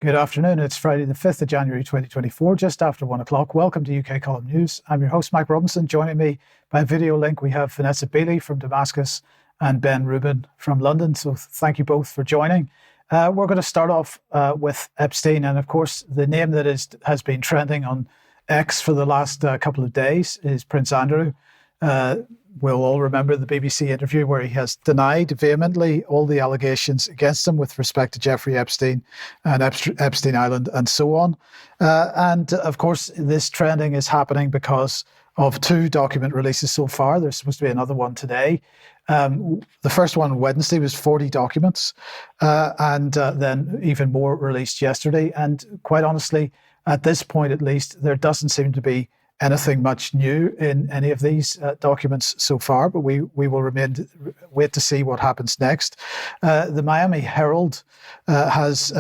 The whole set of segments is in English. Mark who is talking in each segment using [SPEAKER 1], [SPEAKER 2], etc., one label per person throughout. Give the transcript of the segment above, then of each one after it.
[SPEAKER 1] Good afternoon. It's Friday, the 5th of January, 2024, just after 1 o'clock. Welcome to UK Column News. I'm your host, Mike Robinson. Joining me by video link, we have Vanessa Beeley from Damascus and Ben Rubin from London. So thank you both for joining. We're going to start off with Epstein. And of course, the name that has been trending on X for the last couple of days is Prince Andrew. We'll all remember the BBC interview where he has denied vehemently all the allegations against him with respect to Jeffrey Epstein and Epstein Island and so on. And of course, this trending is happening because of two document releases so far. There's supposed to be another one today. The first one on Wednesday was 40 documents, and then even more released yesterday. And quite honestly, at this point at least, there doesn't seem to be anything much new in any of these documents so far, but we will wait to see what happens next. The Miami Herald has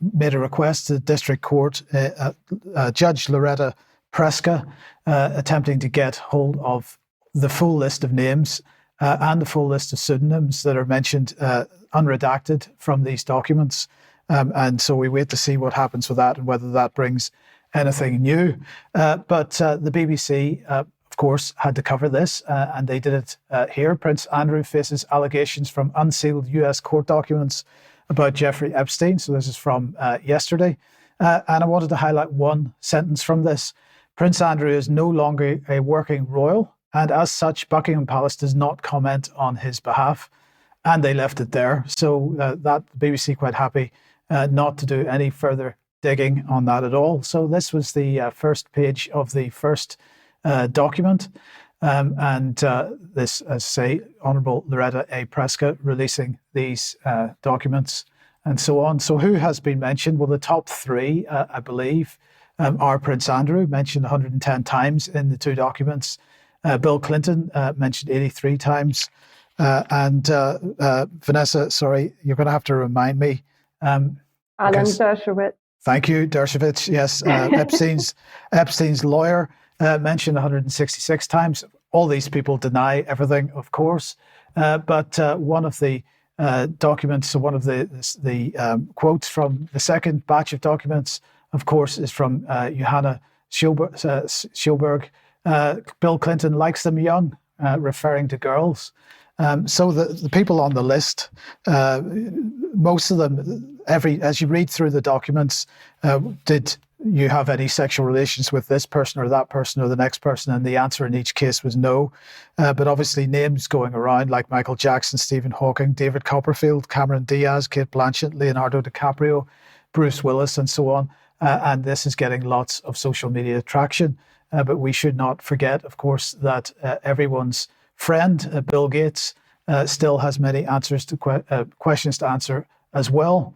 [SPEAKER 1] made a request to the District Court, Judge Loretta Preska, attempting to get hold of the full list of names and the full list of pseudonyms that are mentioned unredacted from these documents. And so we wait to see what happens with that and whether that brings anything new. But the BBC, of course, had to cover this, and they did it here. Prince Andrew faces allegations from unsealed US court documents about Jeffrey Epstein. So this is from yesterday. And I wanted to highlight one sentence from this. Prince Andrew is no longer a working royal, and as such, Buckingham Palace does not comment on his behalf. And they left it there. So that the BBC quite happy not to do any further digging on that at all. So this was the first page of the first document. And this, as I say, Honourable Loretta A. Preska releasing these documents and so on. So who has been mentioned? Well, the top three, I believe, are Prince Andrew, mentioned 110 times in the two documents. Bill Clinton, mentioned 83 times. And Vanessa, sorry, you're going to have to remind me.
[SPEAKER 2] Alan Dershowitz.
[SPEAKER 1] Thank you, Dershowitz. Yes, Epstein's lawyer mentioned 166 times. All these people deny everything, of course. But one of the documents, so one of the quotes from the second batch of documents, of course, is from Johanna Schulberg. Bill Clinton likes them young, referring to girls. So the people on the list, most of them, as you read through the documents, did you have any sexual relations with this person or that person or the next person? And the answer in each case was no. But obviously names going around like Michael Jackson, Stephen Hawking, David Copperfield, Cameron Diaz, Kate Blanchett, Leonardo DiCaprio, Bruce Willis, and so on. And this is getting lots of social media traction. But we should not forget, of course, that everyone's friend, Bill Gates, still has many answers to questions to answer as well.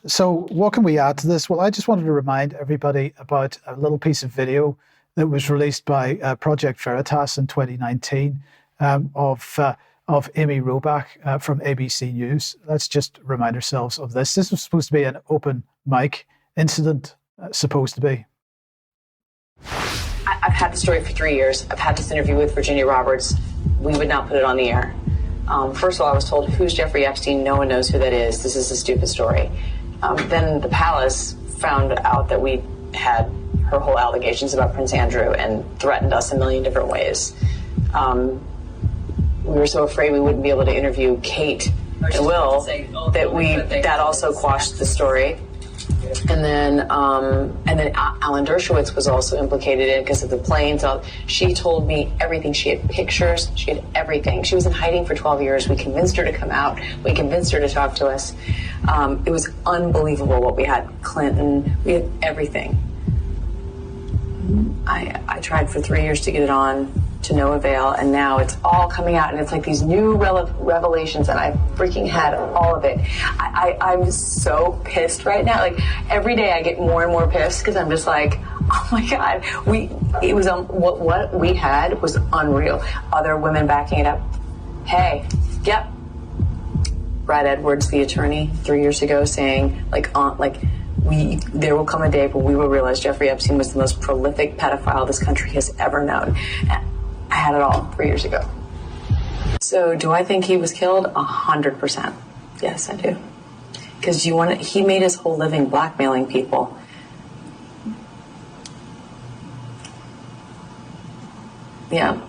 [SPEAKER 1] So what can we add to this? Well, I just wanted to remind everybody about a little piece of video that was released by Project Veritas in 2019 of Amy Robach from ABC News. Let's just remind ourselves of this. This was supposed to be an open mic incident, supposed to be.
[SPEAKER 3] I've had the story for 3 years. I've had this interview with Virginia Roberts. We would not put it on the air. First of all, I was told, who's Jeffrey Epstein? No one knows who that is. This is a stupid story. Then the palace found out that we had her whole allegations about Prince Andrew and threatened us a million different ways. We were so afraid we wouldn't be able to interview Kate and Will that also quashed the story. And then Alan Dershowitz was also implicated in it because of the planes. She told me everything. She had pictures. She had everything. She was in hiding for 12 years. We convinced her to come out. We convinced her to talk to us. It was unbelievable what we had. Clinton. We had everything. I tried for 3 years to get it on, to no avail, and now it's all coming out, and it's like these new revelations, and I freaking had all of it. I'm so pissed right now. Like, every day I get more and more pissed because I'm just like, oh my God, what we had was unreal. Other women backing it up. Hey, yep. Brad Edwards, the attorney, 3 years ago, saying there will come a day where we will realize Jeffrey Epstein was the most prolific pedophile this country has ever known. I had it all 3 years ago. So do I think he was killed? 100%. Yes, I do. Because he made his whole living blackmailing people. Yeah.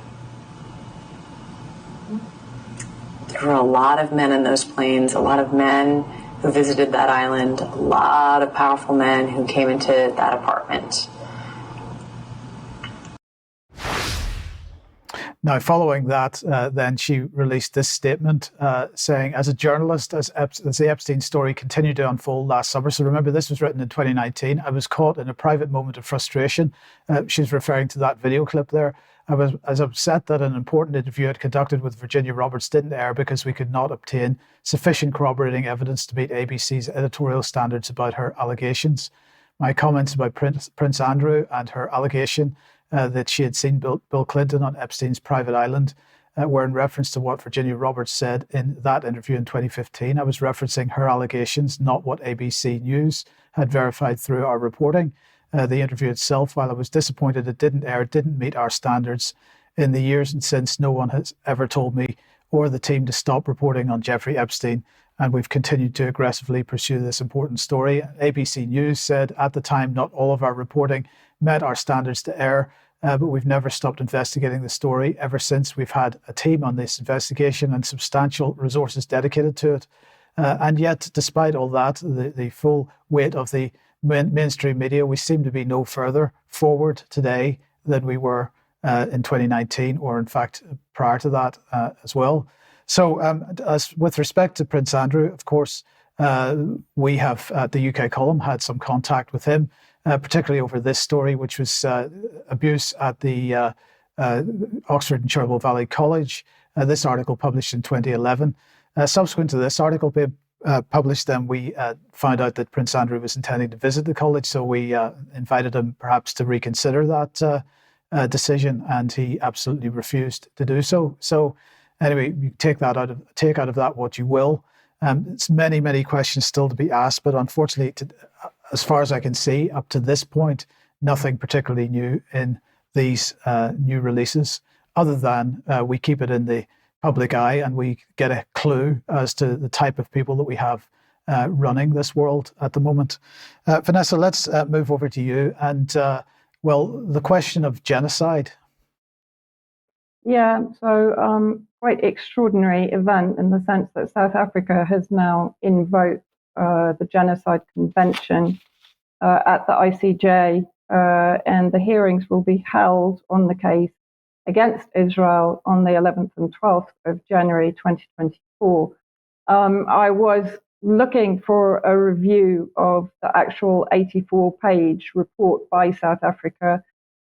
[SPEAKER 3] There were a lot of men in those planes, a lot of men who visited that island, a lot of powerful men who came into that apartment.
[SPEAKER 1] Now, following that, then she released this statement saying, as a journalist, as the Epstein story continued to unfold last summer, so remember this was written in 2019, I was caught in a private moment of frustration. She's referring to that video clip there. I was upset that an important interview I'd conducted with Virginia Roberts didn't air because we could not obtain sufficient corroborating evidence to meet ABC's editorial standards about her allegations. My comments about Prince Andrew and her allegation that she had seen Bill Clinton on Epstein's private island were in reference to what Virginia Roberts said in that interview in 2015. I was referencing her allegations, not what ABC News had verified through our reporting. The interview itself, while I was disappointed it didn't air, didn't meet our standards. In the years and since, no one has ever told me or the team to stop reporting on Jeffrey Epstein, and we've continued to aggressively pursue this important story. ABC News said at the time not all of our reporting met our standards to air, but we've never stopped investigating the story. Ever since, we've had a team on this investigation and substantial resources dedicated to it. And yet, despite all that, the full weight of the mainstream media, we seem to be no further forward today than we were in 2019, or in fact, prior to that as well. So as with respect to Prince Andrew, of course, we have at the UK column had some contact with him, particularly over this story, which was abuse at the Oxford and Cherwell Valley College. This article published in 2011. Subsequent to this article being published, then we found out that Prince Andrew was intending to visit the college, so we invited him perhaps to reconsider that decision, and he absolutely refused to do so. So anyway, you take out of that what you will. It's many questions still to be asked, but unfortunately, as far as I can see, up to this point, nothing particularly new in these new releases, other than we keep it in the public eye and we get a clue as to the type of people that we have running this world at the moment. Vanessa, let's move over to you. And, well, the question of genocide.
[SPEAKER 2] Yeah, so quite extraordinary event in the sense that South Africa has now invoked the Genocide Convention at the ICJ, and the hearings will be held on the case against Israel on the 11th and 12th of January 2024. I was looking for a review of the actual 84-page report by South Africa,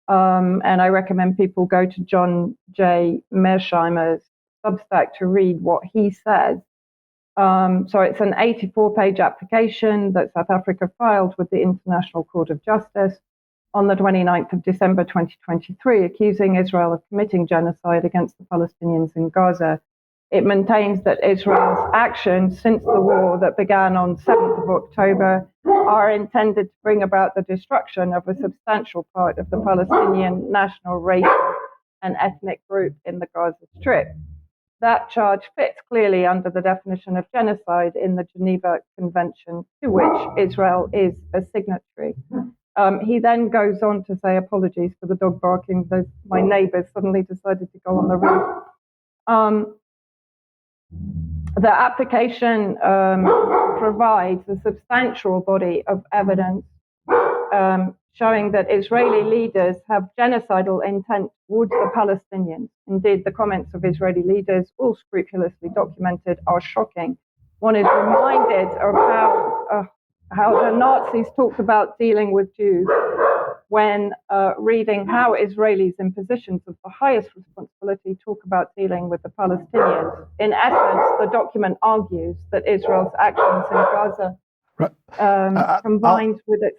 [SPEAKER 2] and I recommend people go to John J. Mearsheimer's Substack to read what he says. So it's an 84-page application that South Africa filed with the International Court of Justice on the 29th of December 2023, accusing Israel of committing genocide against the Palestinians in Gaza. It maintains that Israel's actions since the war that began on 7th of October are intended to bring about the destruction of a substantial part of the Palestinian national, racial, and ethnic group in the Gaza Strip. That charge fits clearly under the definition of genocide in the Geneva Convention, to which Israel is a signatory. He then goes on to say, apologies for the dog barking, my neighbors suddenly decided to go on the roof. The application provides a substantial body of evidence showing that Israeli leaders have genocidal intent towards the Palestinians. Indeed, the comments of Israeli leaders, all scrupulously documented, are shocking. One is reminded of how the Nazis talked about dealing with Jews when reading how Israelis in positions of the highest responsibility talk about dealing with the Palestinians. In essence, the document argues that Israel's actions in Gaza, combined with its...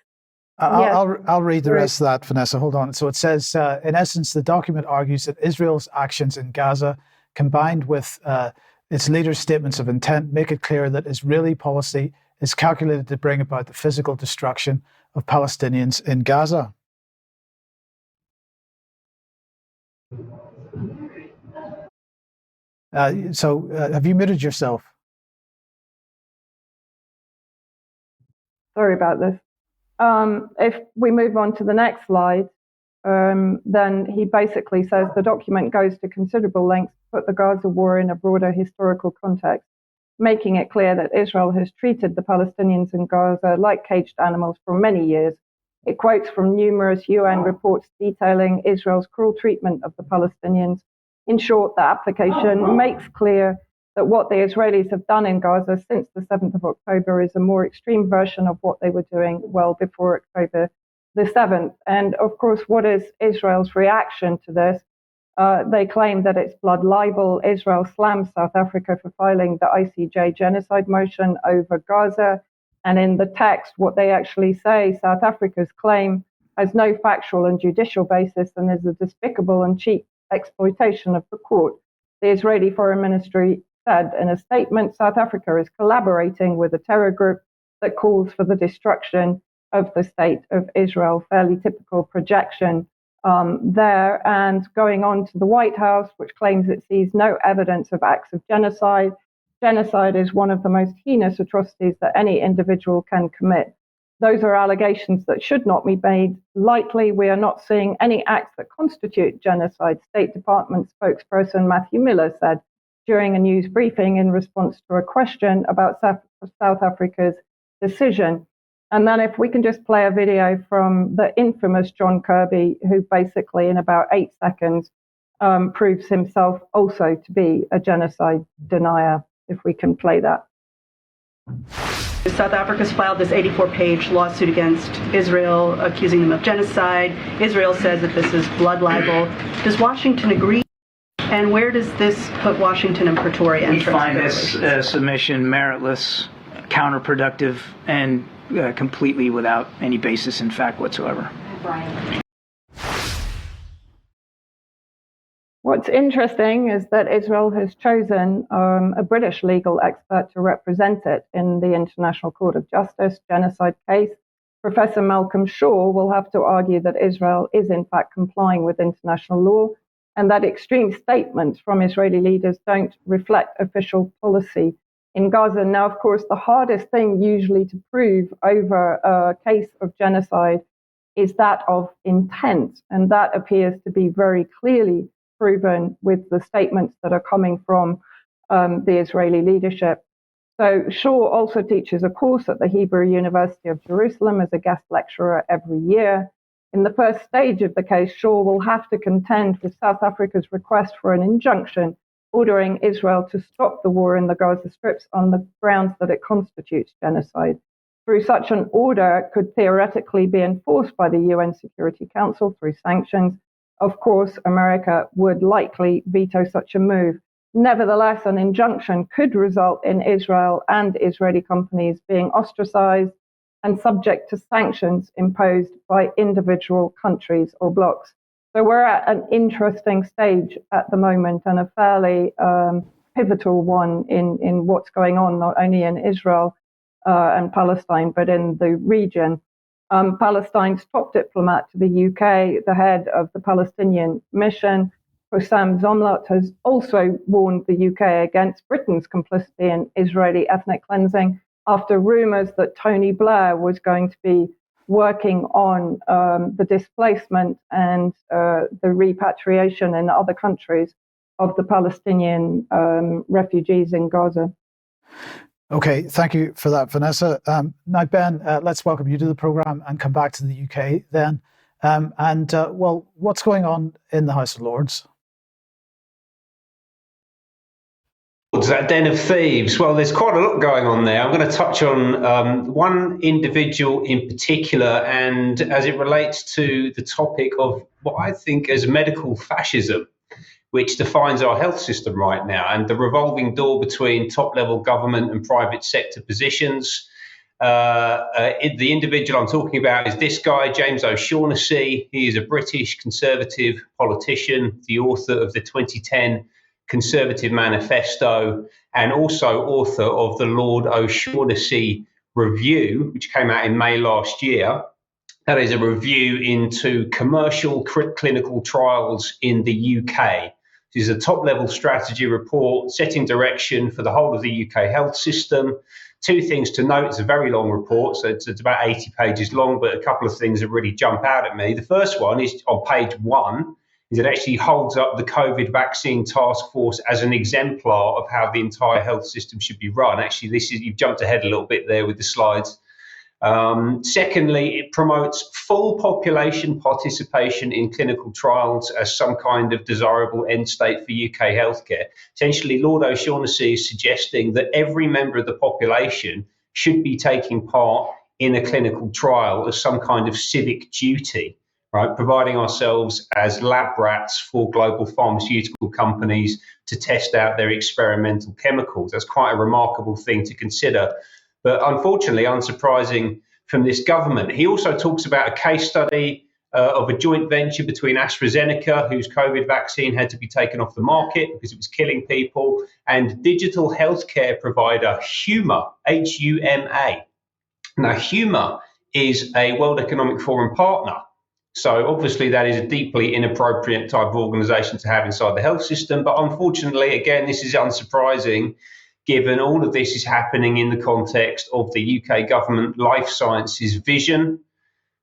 [SPEAKER 1] I'll read the rest of that, Vanessa. Hold on. So it says, in essence, the document argues that Israel's actions in Gaza, combined with its leaders' statements of intent, make it clear that Israeli policy is calculated to bring about the physical destruction of Palestinians in Gaza. So have you muted yourself?
[SPEAKER 2] Sorry about this. If we move on to the next slide, then he basically says the document goes to considerable lengths to put the Gaza war in a broader historical context, making it clear that Israel has treated the Palestinians in Gaza like caged animals for many years. It quotes from numerous UN reports detailing Israel's cruel treatment of the Palestinians. In short, the application makes clear that what the Israelis have done in Gaza since the 7th of October is a more extreme version of what they were doing well before October the 7th. And of course, what is Israel's reaction to this? They claim that it's blood libel. Israel slams South Africa for filing the ICJ genocide motion over Gaza. And in the text, what they actually say, South Africa's claim has no factual and judicial basis and is a despicable and cheap exploitation of the court. The Israeli Foreign Ministry said in a statement, South Africa is collaborating with a terror group that calls for the destruction of the state of Israel. Fairly typical projection there. And going on to the White House, which claims it sees no evidence of acts of genocide. Genocide is one of the most heinous atrocities that any individual can commit. Those are allegations that should not be made lightly. We are not seeing any acts that constitute genocide, State Department spokesperson Matthew Miller said during a news briefing in response to a question about South Africa's decision. And then if we can just play a video from the infamous John Kirby, who basically in about 8 seconds proves himself also to be a genocide denier, if we can play that.
[SPEAKER 4] South Africa's filed this 84-page lawsuit against Israel, accusing them of genocide. Israel says that this is blood libel. Does Washington agree? And where does this put Washington and Pretoria?
[SPEAKER 5] We find this submission meritless, counterproductive, and completely without any basis in fact whatsoever.
[SPEAKER 4] Brian.
[SPEAKER 2] What's interesting is that Israel has chosen a British legal expert to represent it in the International Court of Justice genocide case. Professor Malcolm Shaw will have to argue that Israel is in fact complying with international law and that extreme statements from Israeli leaders don't reflect official policy in Gaza. Now, of course, the hardest thing usually to prove over a case of genocide is that of intent, and that appears to be very clearly proven with the statements that are coming from the Israeli leadership. So Shaw also teaches a course at the Hebrew University of Jerusalem as a guest lecturer every year. In the first stage of the case, Shaw will have to contend with South Africa's request for an injunction ordering Israel to stop the war in the Gaza Strips on the grounds that it constitutes genocide. Through such an order could theoretically be enforced by the UN Security Council through sanctions. Of course, America would likely veto such a move. Nevertheless, an injunction could result in Israel and Israeli companies being ostracized and subject to sanctions imposed by individual countries or blocs. So we're at an interesting stage at the moment, and a fairly pivotal one in what's going on, not only in Israel and Palestine, but in the region. Palestine's top diplomat to the UK, the head of the Palestinian mission, Hossam Zomlot, has also warned the UK against Britain's complicity in Israeli ethnic cleansing after rumours that Tony Blair was going to be working on the displacement and the repatriation in other countries of the Palestinian refugees in Gaza.
[SPEAKER 1] Okay, thank you for that, Vanessa. Now, Ben, let's welcome you to the programme and come back to the UK then. Well, what's going on in the House of Lords?
[SPEAKER 6] That den of thieves. Well, there's quite a lot going on there. I'm going to touch on one individual in particular, and as it relates to the topic of what I think is medical fascism, which defines our health system right now, and the revolving door between top-level government and private sector positions. The individual I'm talking about is this guy, James O'Shaughnessy. He is a British Conservative politician, the author of the 2010 Conservative Manifesto, and also author of the Lord O'Shaughnessy Review, which came out in May last year. That is a review into commercial clinical trials in the UK. This is a top-level strategy report setting direction for the whole of the UK health system two things to note. It's a very long report, so it's about 80 pages long, but a couple of things that really jump out at me. The first one is on page 1, is it actually holds up the COVID vaccine task force as an exemplar of how the entire health system should be run. Actually, you've jumped ahead a little bit there with the slides. Secondly, it promotes full population participation in clinical trials as some kind of desirable end state for UK healthcare. Essentially, Lord O'Shaughnessy is suggesting that every member of the population should be taking part in a clinical trial as some kind of civic duty, right? Providing ourselves as lab rats for global pharmaceutical companies to test out their experimental chemicals. That's quite a remarkable thing to consider. But unfortunately, unsurprising from this government. He also talks about a case study of a joint venture between AstraZeneca, whose COVID vaccine had to be taken off the market because it was killing people, and digital healthcare provider Huma, Huma. Now, Huma is a World Economic Forum partner. So obviously that is a deeply inappropriate type of organization to have inside the health system. But unfortunately, again, this is unsurprising, given all of this is happening in the context of the UK government life sciences vision,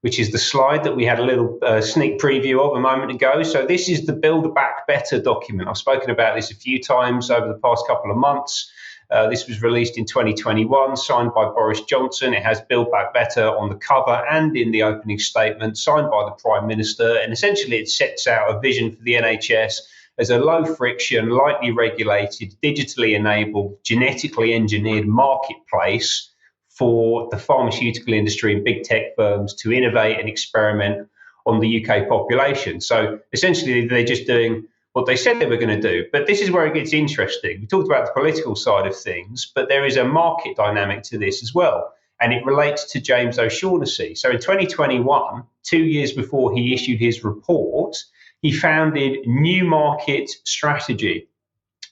[SPEAKER 6] which is the slide that we had a little sneak preview of a moment ago. So this is the Build Back Better document. I've spoken about this a few times over the past couple of months. This was released in 2021, signed by Boris Johnson. It has Build Back Better on the cover and in the opening statement, signed by the Prime Minister. And essentially it sets out a vision for the NHS as a low-friction, lightly regulated, digitally enabled, genetically engineered marketplace for the pharmaceutical industry and big tech firms to innovate and experiment on the UK population. So essentially, they're just doing what they said they were going to do. But this is where it gets interesting. We talked about the political side of things, but there is a market dynamic to this as well. And it relates to James O'Shaughnessy. So in 2021, 2 years before he issued his report, he founded New Market Strategy.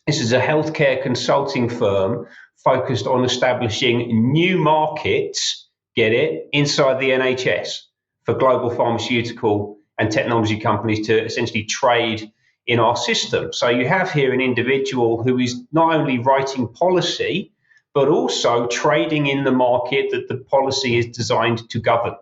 [SPEAKER 6] This is a healthcare consulting firm focused on establishing new markets, get it, inside the NHS for global pharmaceutical and technology companies to essentially trade in our system. So you have here an individual who is not only writing policy, but also trading in the market that the policy is designed to govern.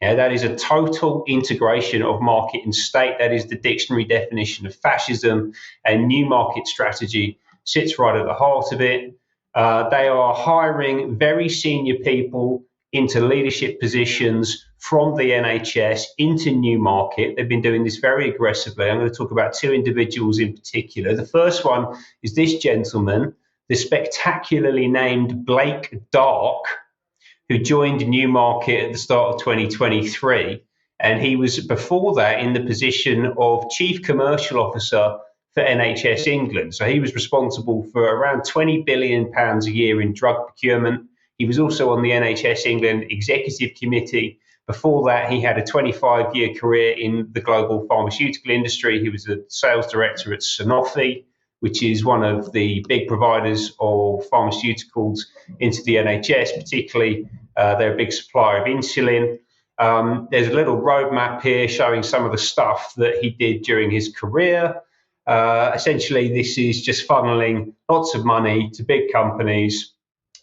[SPEAKER 6] Yeah, that is a total integration of market and state. That is the dictionary definition of fascism, and New Market Strategy sits right at the heart of it. They are hiring very senior people into leadership positions from the NHS into New Market. They've been doing this very aggressively. I'm going to talk about two individuals in particular. The first one is this gentleman, the spectacularly named Blake Dark, who joined New Market at the start of 2023. And he was before that in the position of Chief Commercial Officer for NHS England. So he was responsible for around £20 billion a year in drug procurement. He was also on the NHS England Executive Committee. Before that, he had a 25-year career in the global pharmaceutical industry. He was a sales director at Sanofi, which is one of the big providers of pharmaceuticals into the NHS, particularly they're a big supplier of insulin. There's a little roadmap here showing some of the stuff that he did during his career. Essentially, this is just funneling lots of money to big companies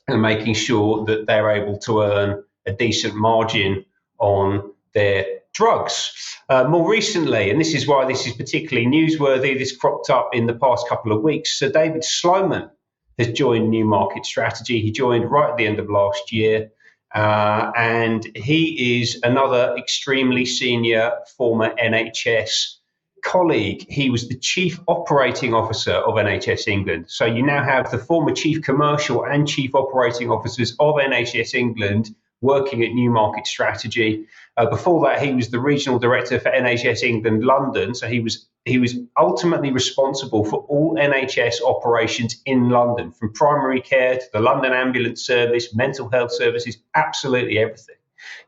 [SPEAKER 6] and making sure that they're able to earn a decent margin on their drugs. More recently, and this is why this is particularly newsworthy, this cropped up in the past couple of weeks. So David Sloman has joined New Market Strategy. He joined right at the end of last year. And he is another extremely senior former NHS colleague. He was the Chief Operating Officer of NHS England. So you now have the former Chief Commercial and Chief Operating Officers of NHS England working at New Market Strategy. Before that, he was the Regional Director for NHS England London. So he was ultimately responsible for all NHS operations in London, from primary care to the London Ambulance Service, mental health services, absolutely everything.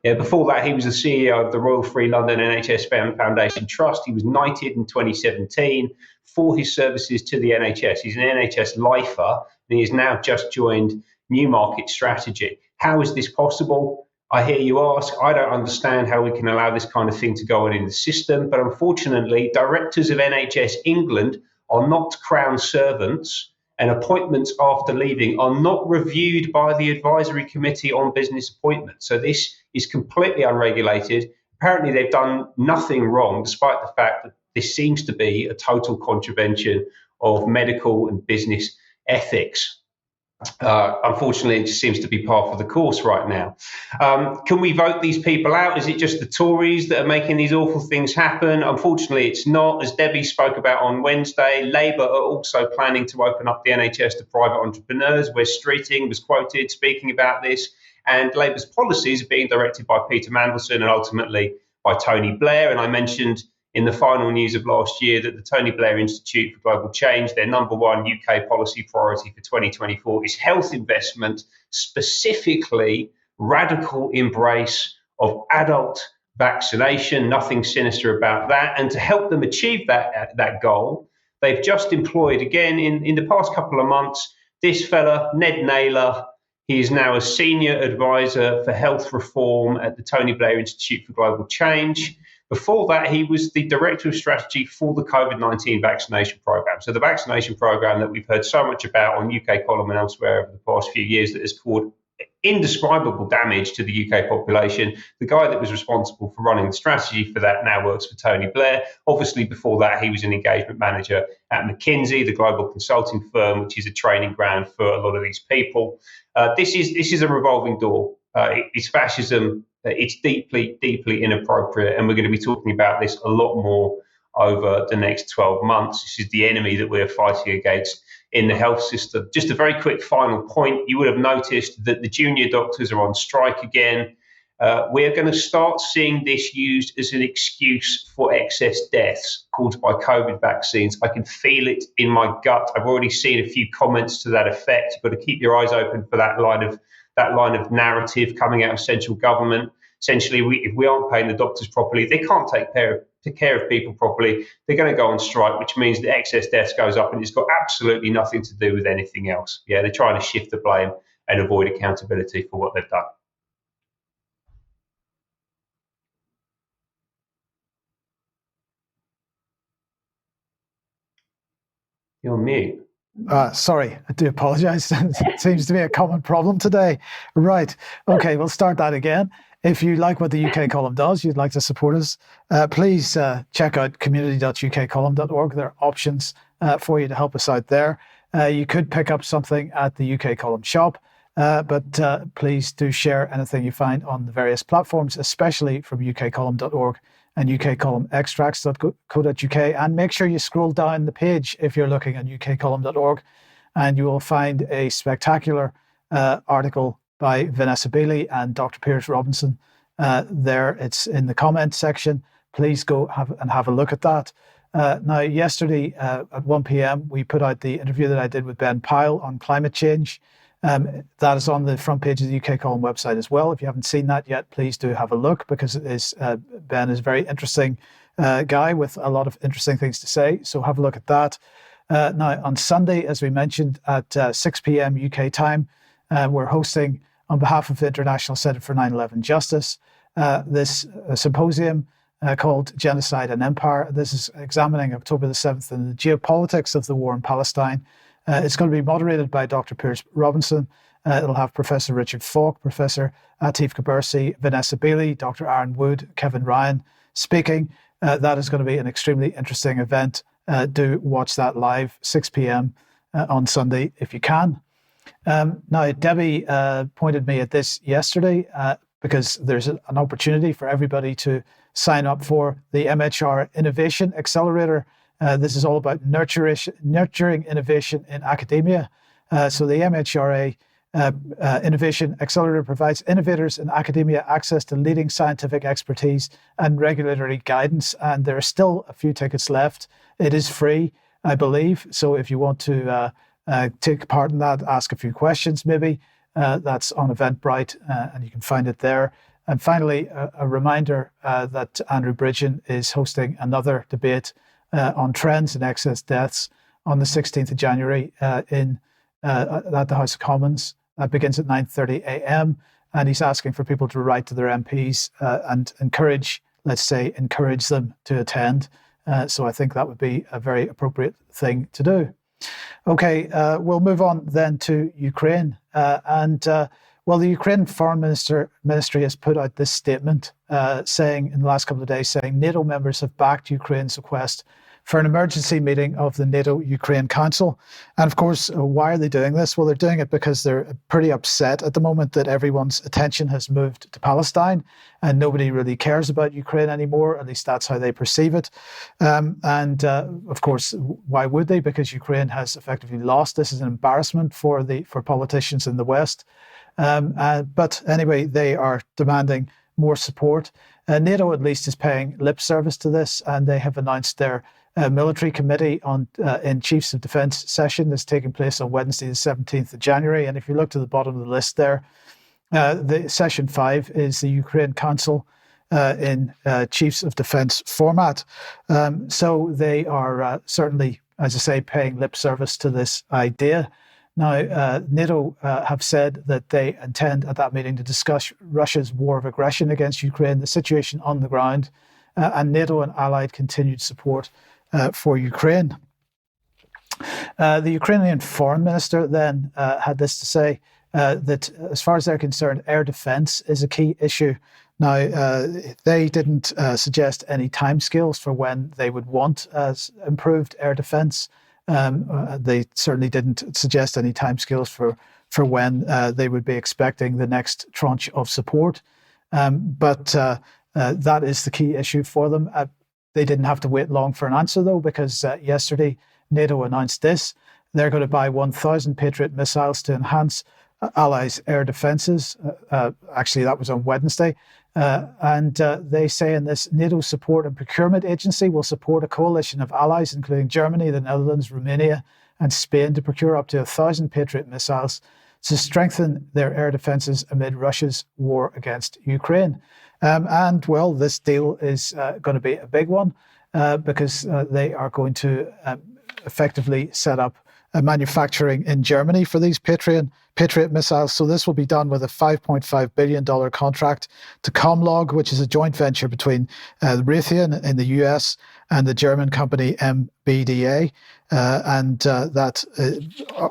[SPEAKER 6] Yeah, before that, he was the CEO of the Royal Free London NHS Foundation Trust. He was knighted in 2017 for his services to the NHS. He's an NHS lifer, and he has now just joined New Market Strategy. How is this possible? I hear you ask. I don't understand how we can allow this kind of thing to go on in the system, but unfortunately, directors of NHS England are not crown servants, and appointments after leaving are not reviewed by the Advisory Committee on Business Appointments. So this is completely unregulated. Apparently, they've done nothing wrong, despite the fact that this seems to be a total contravention of medical and business ethics. Unfortunately, it just seems to be par for the course right now. Can we vote these people out? Is it just the Tories that are making these awful things happen? Unfortunately, it's not. As Debbie spoke about on Wednesday, Labour are also planning to open up the NHS to private entrepreneurs. Wes Streeting was quoted speaking about this. And Labour's policies are being directed by Peter Mandelson and ultimately by Tony Blair. And I mentioned in the final news of last year that the Tony Blair Institute for Global Change, their number one UK policy priority for 2024 is health investment, specifically radical embrace of adult vaccination, nothing sinister about that. And to help them achieve that goal, they've just employed, again, in the past couple of months, this fella, Ned Naylor. He is now a senior advisor for health reform at the Tony Blair Institute for Global Change. Before that, he was the director of strategy for the COVID-19 vaccination program. So the vaccination program that we've heard so much about on UK Column and elsewhere over the past few years that has caused indescribable damage to the UK population. The guy that was responsible for running the strategy for that now works for Tony Blair. Obviously, before that, he was an engagement manager at McKinsey, the global consulting firm, which is a training ground for a lot of these people. This is a revolving door. It's fascism. It's deeply, deeply inappropriate. And we're going to be talking about this a lot more over the next 12 months. This is the enemy that we're fighting against in the health system. Just a very quick final point. You would have noticed that the junior doctors are on strike again. We're going to start seeing this used as an excuse for excess deaths caused by COVID vaccines. I can feel it in my gut. I've already seen a few comments to that effect. You've got to keep your eyes open for that line of narrative coming out of central government. Essentially, if we aren't paying the doctors properly, they can't take care of people properly. They're going to go on strike, which means the excess deaths goes up, and it's got absolutely nothing to do with anything else. Yeah, they're trying to shift the blame and avoid accountability for what they've done. You're on mute.
[SPEAKER 1] Sorry, I do apologize. It seems to be a common problem today. Right. Okay, we'll start that again. If you like what the UK Column does, you'd like to support us, please check out community.ukcolumn.org. There are options for you to help us out there. You could pick up something at the UK Column shop, but please do share anything you find on the various platforms, especially from ukcolumn.org and ukcolumnextracts.co.uk. And make sure you scroll down the page if you're looking at ukcolumn.org, and you will find a spectacular article by Vanessa Beeley and Dr. Piers Robinson. There, it's in the comment section. Please go have a look at that. Now, yesterday at 1 p.m, we put out the interview that I did with Ben Pyle on climate change. That is on the front page of the UK Column website as well. If you haven't seen that yet, please do have a look, because it is, Ben is a very interesting guy with a lot of interesting things to say. So have a look at that. Now, on Sunday, as we mentioned, at 6 p.m. UK time, we're hosting, on behalf of the International Centre for 9/11 Justice, this symposium called Genocide and Empire. This is examining October the 7th and the geopolitics of the war in Palestine. It's going to be moderated by Dr. Piers Robinson. It'll have Professor Richard Falk, Professor Atif Kabersi, Vanessa Beeley, Dr. Aaron Wood, Kevin Ryan speaking. That is going to be an extremely interesting event. Do watch that live, 6 p.m. On Sunday if you can. Now, Debbie pointed me at this yesterday because there's an opportunity for everybody to sign up for the MHR Innovation Accelerator. This is all about nurturing innovation in academia. So the MHRA Innovation Accelerator provides innovators in academia access to leading scientific expertise and regulatory guidance. And there are still a few tickets left. It is free, I believe. So if you want to take part in that, ask a few questions maybe, that's on Eventbrite, and you can find it there. And finally, a reminder that Andrew Bridgen is hosting another debate on trends in excess deaths on the 16th of January at the House of Commons. That begins at 9:30 a.m. And he's asking for people to write to their MPs and encourage them to attend. So I think that would be a very appropriate thing to do. Okay, we'll move on then to Ukraine. Well, the Ukraine Foreign Ministry has put out this statement saying in the last couple of days, saying NATO members have backed Ukraine's request for an emergency meeting of the NATO-Ukraine Council. And of course, why are they doing this? Well, they're doing it because they're pretty upset at the moment that everyone's attention has moved to Palestine and nobody really cares about Ukraine anymore. At least that's how they perceive it. Of course, why would they? Because Ukraine has effectively lost. This is an embarrassment for politicians in the West. But anyway, they are demanding more support. NATO at least is paying lip service to this, and they have announced their military committee in Chiefs of Defence session that's taking place on Wednesday, the 17th of January. And if you look to the bottom of the list there, the session 5 is the Ukraine Council in Chiefs of Defence format. So they are certainly, as I say, paying lip service to this idea. Now, NATO have said that they intend at that meeting to discuss Russia's war of aggression against Ukraine, the situation on the ground, and NATO and allied continued support for Ukraine. The Ukrainian foreign minister then had this to say, that as far as they're concerned, air defense is a key issue. Now, they didn't suggest any timescales for when they would want improved air defense. They certainly didn't suggest any timescales for when they would be expecting the next tranche of support. But that is the key issue for them. They didn't have to wait long for an answer, though, because yesterday NATO announced this. They're going to buy 1,000 Patriot missiles to enhance allies' air defences. Actually, that was on Wednesday. They say in this, NATO Support and Procurement Agency will support a coalition of allies, including Germany, the Netherlands, Romania, and Spain, to procure up to 1,000 Patriot missiles to strengthen their air defences amid Russia's war against Ukraine. Well, this deal is going to be a big one because they are going to effectively set up manufacturing in Germany for these Patriot missiles. So this will be done with a $5.5 billion contract to Comlog, which is a joint venture between Raytheon in the US and the German company MBDA. That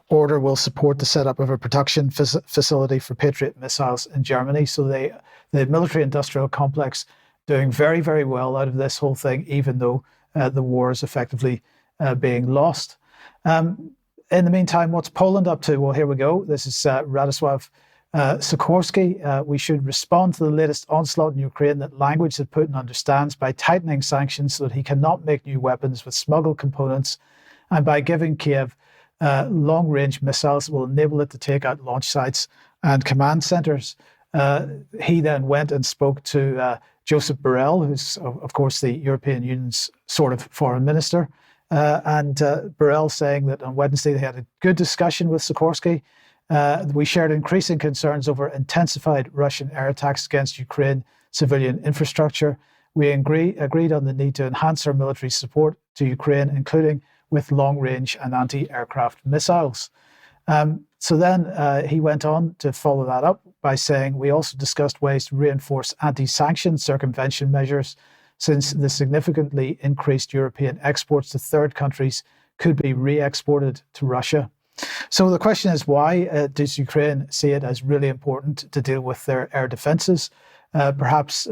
[SPEAKER 1] order will support the setup of a production facility for Patriot missiles in Germany. So the military-industrial complex doing very, very well out of this whole thing, even though the war is effectively being lost. In the meantime, what's Poland up to? Well, here we go. This is Radosław Sikorski. We should respond to the latest onslaught in Ukraine that language that Putin understands by tightening sanctions so that he cannot make new weapons with smuggled components, and by giving Kiev long-range missiles that will enable it to take out launch sites and command centers. He then went and spoke to Joseph Borrell, who's, of course, the European Union's sort of foreign minister. Borrell saying that on Wednesday they had a good discussion with Sikorski. We shared increasing concerns over intensified Russian air attacks against Ukraine civilian infrastructure. We agreed on the need to enhance our military support to Ukraine, including with long-range and anti-aircraft missiles. So then he went on to follow that up by saying, we also discussed ways to reinforce anti-sanction circumvention measures, since the significantly increased European exports to third countries could be re-exported to Russia. So the question is, why does Ukraine see it as really important to deal with their air defences? Perhaps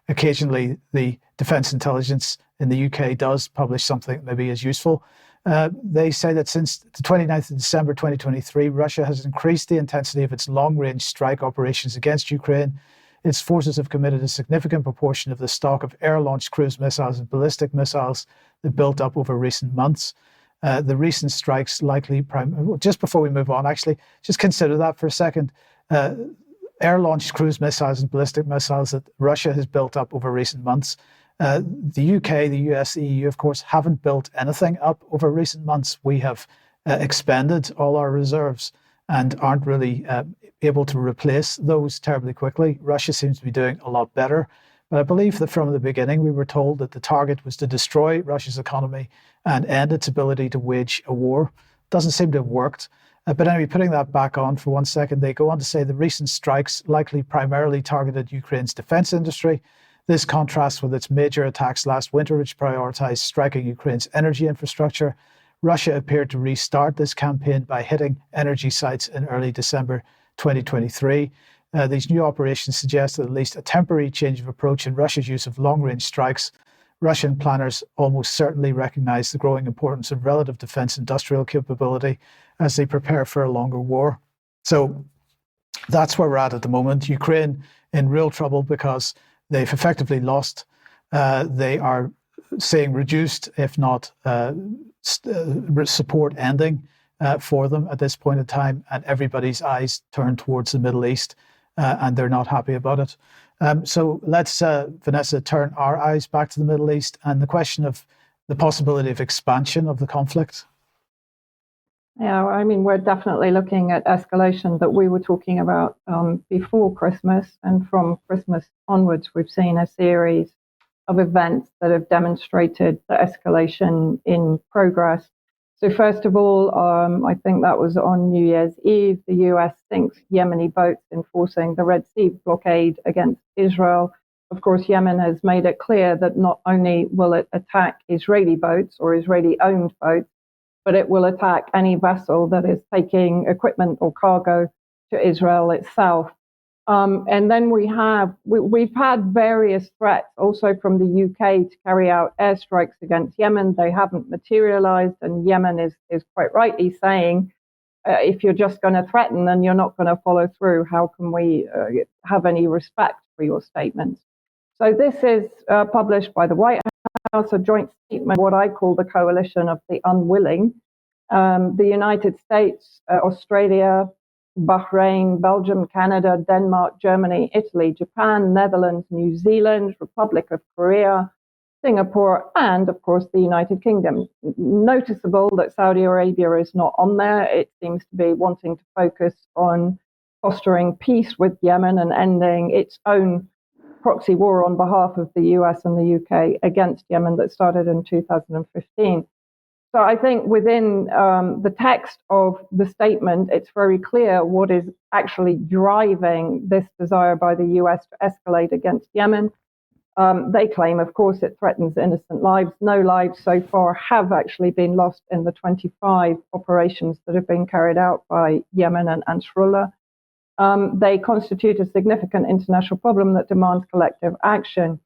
[SPEAKER 1] occasionally the Defence Intelligence in the UK does publish something that maybe is useful. They say that since the 29th of December 2023, Russia has increased the intensity of its long-range strike operations against Ukraine. Its forces have committed a significant proportion of the stock of air-launched cruise missiles and ballistic missiles that built up over recent months. The recent strikes likely, just before we move on, actually, just consider that for a second. Air-launched cruise missiles and ballistic missiles that Russia has built up over recent months. The UK, the US, the EU, of course, haven't built anything up over recent months. We have expended all our reserves and aren't really able to replace those terribly quickly. Russia seems to be doing a lot better. But I believe that from the beginning, we were told that the target was to destroy Russia's economy and end its ability to wage a war. Doesn't seem to have worked. But anyway, putting that back on for 1 second, they go on to say the recent strikes likely primarily targeted Ukraine's defense industry. This contrasts with its major attacks last winter, which prioritized striking Ukraine's energy infrastructure. Russia appeared to restart this campaign by hitting energy sites in early December 2023. These new operations suggest at least a temporary change of approach in Russia's use of long-range strikes. Russian planners almost certainly recognize the growing importance of relative defense industrial capability as they prepare for a longer war. So that's where we're at the moment. Ukraine in real trouble because they've effectively lost. They are seeing reduced, if not support ending for them at this point in time, and everybody's eyes turn towards the Middle East, and they're not happy about it. So let's, Vanessa, turn our eyes back to the Middle East and the question of the possibility of expansion of the conflict.
[SPEAKER 2] Yeah, I mean, we're definitely looking at escalation that we were talking about before Christmas. And from Christmas onwards, we've seen a series of events that have demonstrated the escalation in progress. So first of all, I think that was on New Year's Eve, the US sinks Yemeni boats enforcing the Red Sea blockade against Israel. Of course, Yemen has made it clear that not only will it attack Israeli boats or Israeli-owned boats, but it will attack any vessel that is taking equipment or cargo to Israel itself. And then we've had various threats also from the UK to carry out airstrikes against Yemen. They haven't materialized, and Yemen is quite rightly saying, if you're just going to threaten and you're not going to follow through, how can we have any respect for your statements? So this is published by the White House, a joint statement, what I call the coalition of the unwilling. The United States, Australia, Bahrain, Belgium, Canada, Denmark, Germany, Italy, Japan, Netherlands, New Zealand, Republic of Korea, Singapore, and of course the United Kingdom. Noticeable that Saudi Arabia is not on there. It seems to be wanting to focus on fostering peace with Yemen and ending its own proxy war on behalf of the US and the UK against Yemen that started in 2015. So I think within the text of the statement, it's very clear what is actually driving this desire by the US to escalate against Yemen. They claim, of course, it threatens innocent lives. No lives so far have actually been lost in the 25 operations that have been carried out by Yemen and Ansarullah. They constitute a significant international problem that demands collective action.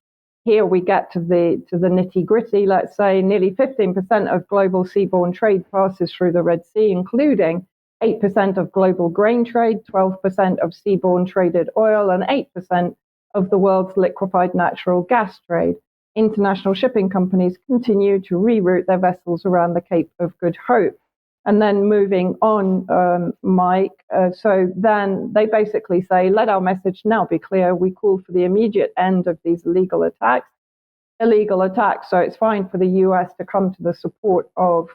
[SPEAKER 2] Here we get to the nitty gritty. Let's say nearly 15% of global seaborne trade passes through the Red Sea, including 8% of global grain trade, 12% of seaborne traded oil, and 8% of the world's liquefied natural gas trade. International shipping companies continue to reroute their vessels around the Cape of Good Hope. And then moving on, Mike, so then they basically say, let our message now be clear. We call for the immediate end of these illegal attacks. So it's fine for the US to come to the support of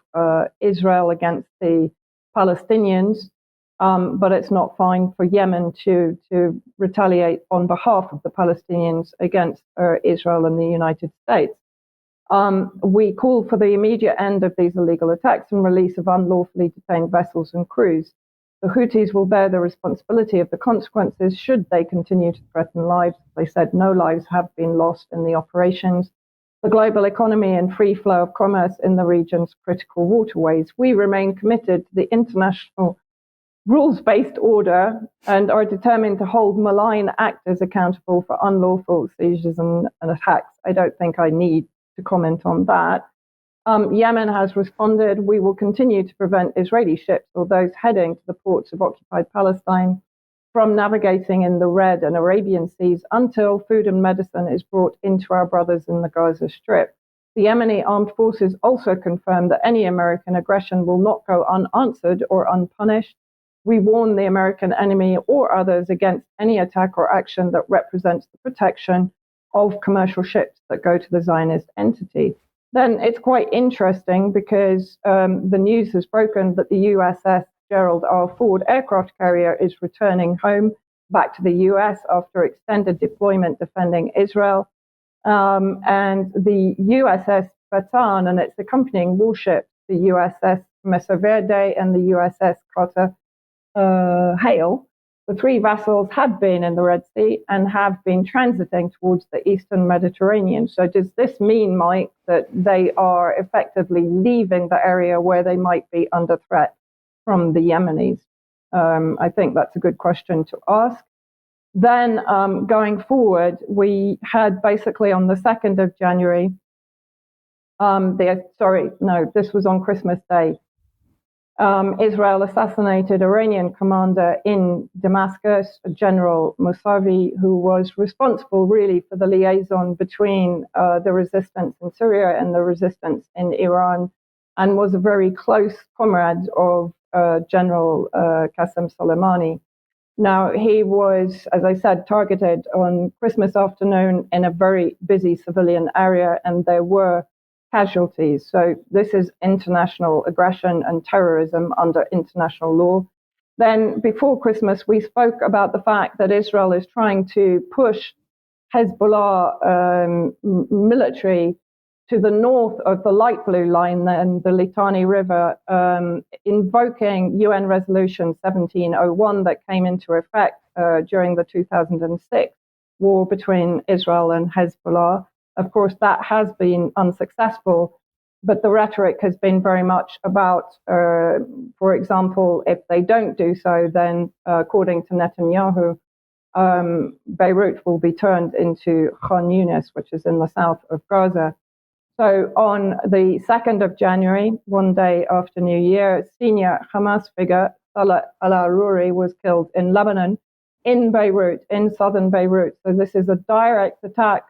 [SPEAKER 2] Israel against the Palestinians, but it's not fine for Yemen to retaliate on behalf of the Palestinians against Israel and the United States. We call for the immediate end of these illegal attacks and release of unlawfully detained vessels and crews. The Houthis will bear the responsibility of the consequences should they continue to threaten lives. They said no lives have been lost in the operations. The global economy and free flow of commerce in the region's critical waterways. We remain committed to the international rules-based order and are determined to hold malign actors accountable for unlawful seizures and attacks. I don't think I need to comment on that. Yemen has responded. We will continue to prevent Israeli ships or those heading to the ports of occupied Palestine from navigating in the Red and Arabian Seas until food and medicine is brought into our brothers in the Gaza Strip. The Yemeni armed forces also confirmed that any American aggression will not go unanswered or unpunished. We warn the American enemy or others against any attack or action that represents the protection of commercial ships that go to the Zionist entity. Then it's quite interesting because the news has broken that the USS Gerald R. Ford aircraft carrier is returning home back to the US after extended deployment defending Israel. And the USS Bataan and its accompanying warships, the USS Mesa Verde and the USS Carter Hale, the three vessels had been in the Red Sea and have been transiting towards the Eastern Mediterranean. So does this mean, Mike, that they are effectively leaving the area where they might be under threat from the Yemenis? I think that's a good question to ask. Then going forward, we had basically on the 2nd of January, this was on Christmas Day, Israel assassinated Iranian commander in Damascus, General Mousavi, who was responsible really for the liaison between the resistance in Syria and the resistance in Iran, and was a very close comrade of General Qasem Soleimani. Now, he was, as I said, targeted on Christmas afternoon in a very busy civilian area, and there were casualties. So this is international aggression and terrorism under international law. Then before Christmas, we spoke about the fact that Israel is trying to push Hezbollah military to the north of the light blue line and the Litani River, invoking UN Resolution 1701 that came into effect during the 2006 war between Israel and Hezbollah. Of course, that has been unsuccessful, but the rhetoric has been very much about, for example, if they don't do so, then according to Netanyahu, Beirut will be turned into Khan Yunis, which is in the south of Gaza. So on the 2nd of January, one day after New Year, senior Hamas figure Salah al-Aruri was killed in Lebanon, in Beirut, in southern Beirut. So this is a direct attack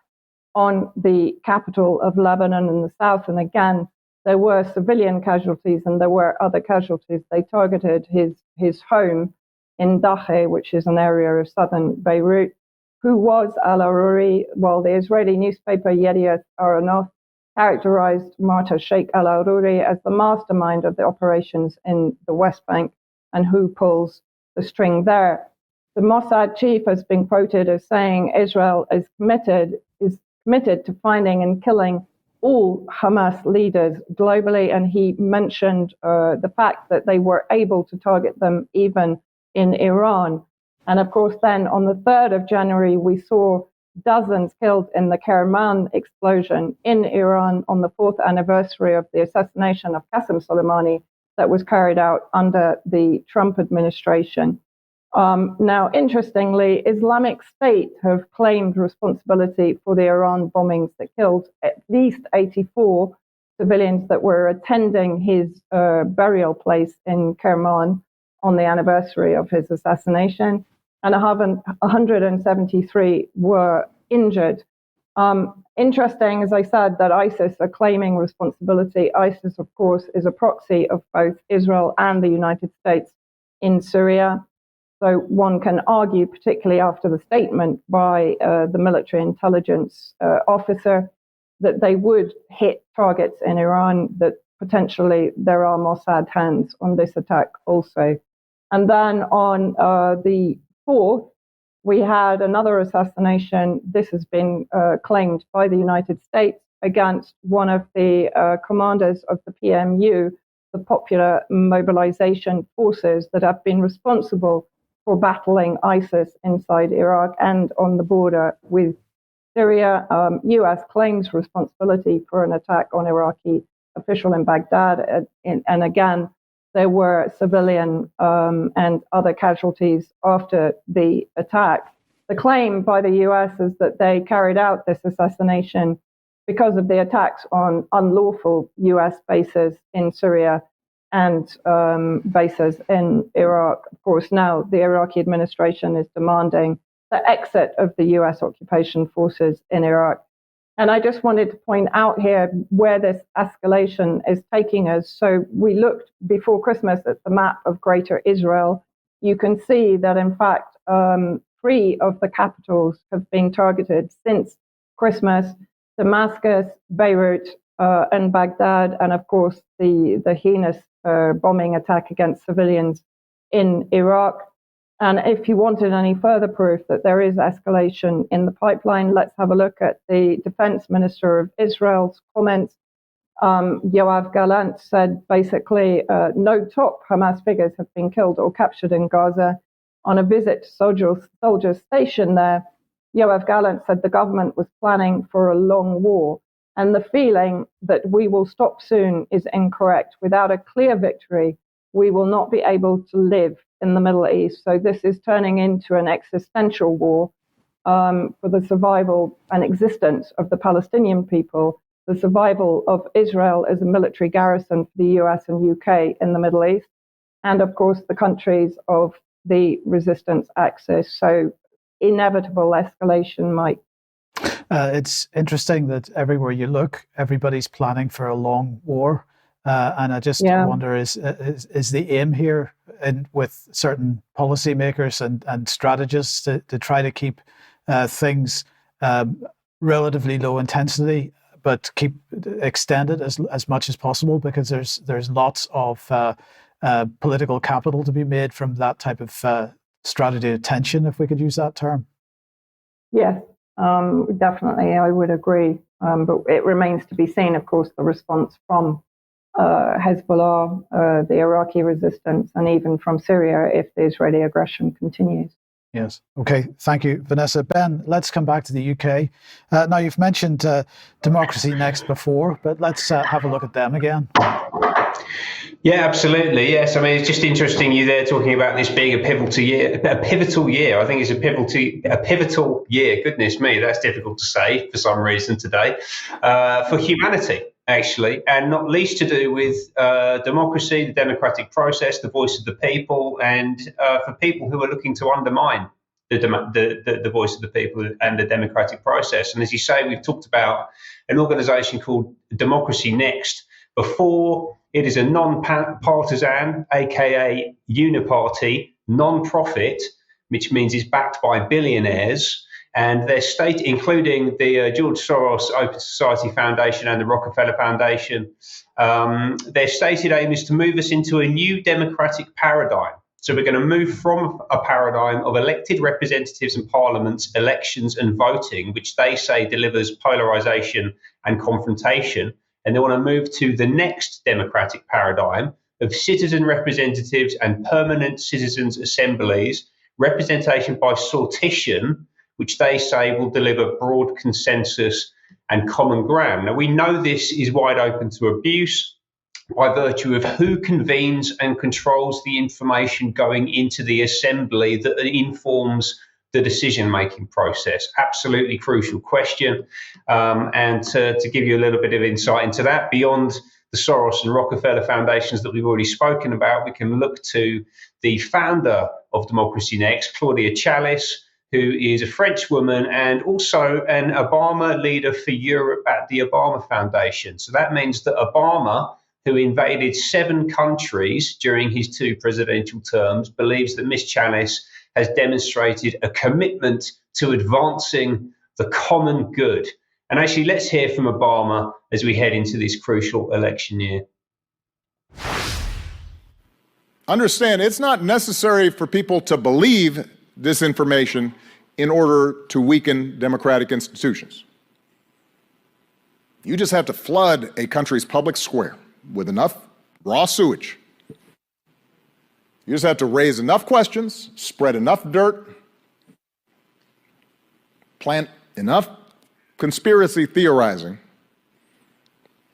[SPEAKER 2] on the capital of Lebanon in the south. And again, there were civilian casualties and there were other casualties. They targeted his home in Dahe, which is an area of southern Beirut. Who was al-Aruri? Well, the Israeli newspaper Yediot Aharonot characterized Marta Sheikh al-Aruri as the mastermind of the operations in the West Bank and who pulls the string there. The Mossad chief has been quoted as saying Israel is committed to finding and killing all Hamas leaders globally, and he mentioned the fact that they were able to target them even in Iran. And of course, then on the 3rd of January, we saw dozens killed in the Kerman explosion in Iran on the 4th anniversary of the assassination of Qasem Soleimani that was carried out under the Trump administration. Now, interestingly, Islamic State have claimed responsibility for the Iran bombings that killed at least 84 civilians that were attending his burial place in Kerman on the anniversary of his assassination, and 173 were injured. Interesting, as I said, that ISIS are claiming responsibility. ISIS, of course, is a proxy of both Israel and the United States in Syria. So one can argue, particularly after the statement by the military intelligence officer, that they would hit targets in Iran, that potentially there are Mossad hands on this attack also. And then on the 4th, we had another assassination. This has been claimed by the United States against one of the commanders of the PMU, the Popular Mobilization Forces, that have been responsible for battling ISIS inside Iraq and on the border with Syria. U.S. claims responsibility for an attack on Iraqi official in Baghdad. And again, there were civilian and other casualties after the attack. The claim by the U.S. is that they carried out this assassination because of the attacks on unlawful U.S. bases in Syria and bases in Iraq. Of course, now the Iraqi administration is demanding the exit of the U.S. occupation forces in Iraq. And I just wanted to point out here where this escalation is taking us. So we looked before Christmas at the map of Greater Israel. You can see that, in fact, 3 of the capitals have been targeted since Christmas: Damascus, Beirut, and Baghdad, and of course the heinous bombing attack against civilians in Iraq. And if you wanted any further proof that there is escalation in the pipeline, let's have a look at the defense minister of Israel's comments. Yoav Gallant said basically no top Hamas figures have been killed or captured in Gaza. on a visit to soldiers stationed there, Yoav Gallant said the government was planning for a long war. And the feeling that we will stop soon is incorrect. Without a clear victory, we will not be able to live in the Middle East. So this is turning into an existential war for the survival and existence of the Palestinian people, the survival of Israel as a military garrison for the US and UK in the Middle East, and of course the countries of the resistance axis. So inevitable escalation, Mike.
[SPEAKER 1] It's interesting that everywhere you look, everybody's planning for a long war. And I just wonder, is the aim here with certain policymakers and strategists to try to keep things relatively low intensity, but keep extended as much as possible, because there's lots of political capital to be made from that type of strategy of tension, if we could use that term?
[SPEAKER 2] Yes. Definitely, I would agree. But it remains to be seen, of course, the response from Hezbollah, the Iraqi resistance, and even from Syria if the Israeli aggression continues.
[SPEAKER 1] Yes. Okay. Thank you, Vanessa. Ben, let's come back to the UK. Now, you've mentioned Democracy Next before, but let's have a look at them again.
[SPEAKER 6] Yeah, absolutely. Yes, I mean, it's just interesting you there talking about this being a pivotal year. I think it's a pivotal year. Goodness me, that's difficult to say for some reason today, for humanity, actually, and not least to do with democracy, the democratic process, the voice of the people, and for people who are looking to undermine the voice of the people and the democratic process. And as you say, we've talked about an organisation called Democracy Next before. It is a non-partisan, aka uniparty, non-profit, which means it's backed by billionaires, and their state, including the George Soros Open Society Foundation and the Rockefeller Foundation, their stated aim is to move us into a new democratic paradigm. So we're going to move from a paradigm of elected representatives and parliaments, elections and voting, which they say delivers polarization and confrontation. And they want to move to the next democratic paradigm of citizen representatives and permanent citizens' assemblies, representation by sortition, which they say will deliver broad consensus and common ground. Now, we know this is wide open to abuse by virtue of who convenes and controls the information going into the assembly that informs the decision-making process. Absolutely crucial question. And to give you a little bit of insight into that, beyond the Soros and Rockefeller foundations that we've already spoken about, we can look to the founder of Democracy Next, Claudia Chalice, who is a French woman and also an Obama leader for Europe at the Obama Foundation. So that means that Obama, who invaded 7 countries during his 2 presidential terms, believes that Ms. Chalice has demonstrated a commitment to advancing the common good. And actually, let's hear from Obama as we head into this crucial election year.
[SPEAKER 7] Understand, it's not necessary for people to believe this information in order to weaken democratic institutions. You just have to flood a country's public square with enough raw sewage. You just have to raise enough questions, spread enough dirt, plant enough conspiracy theorizing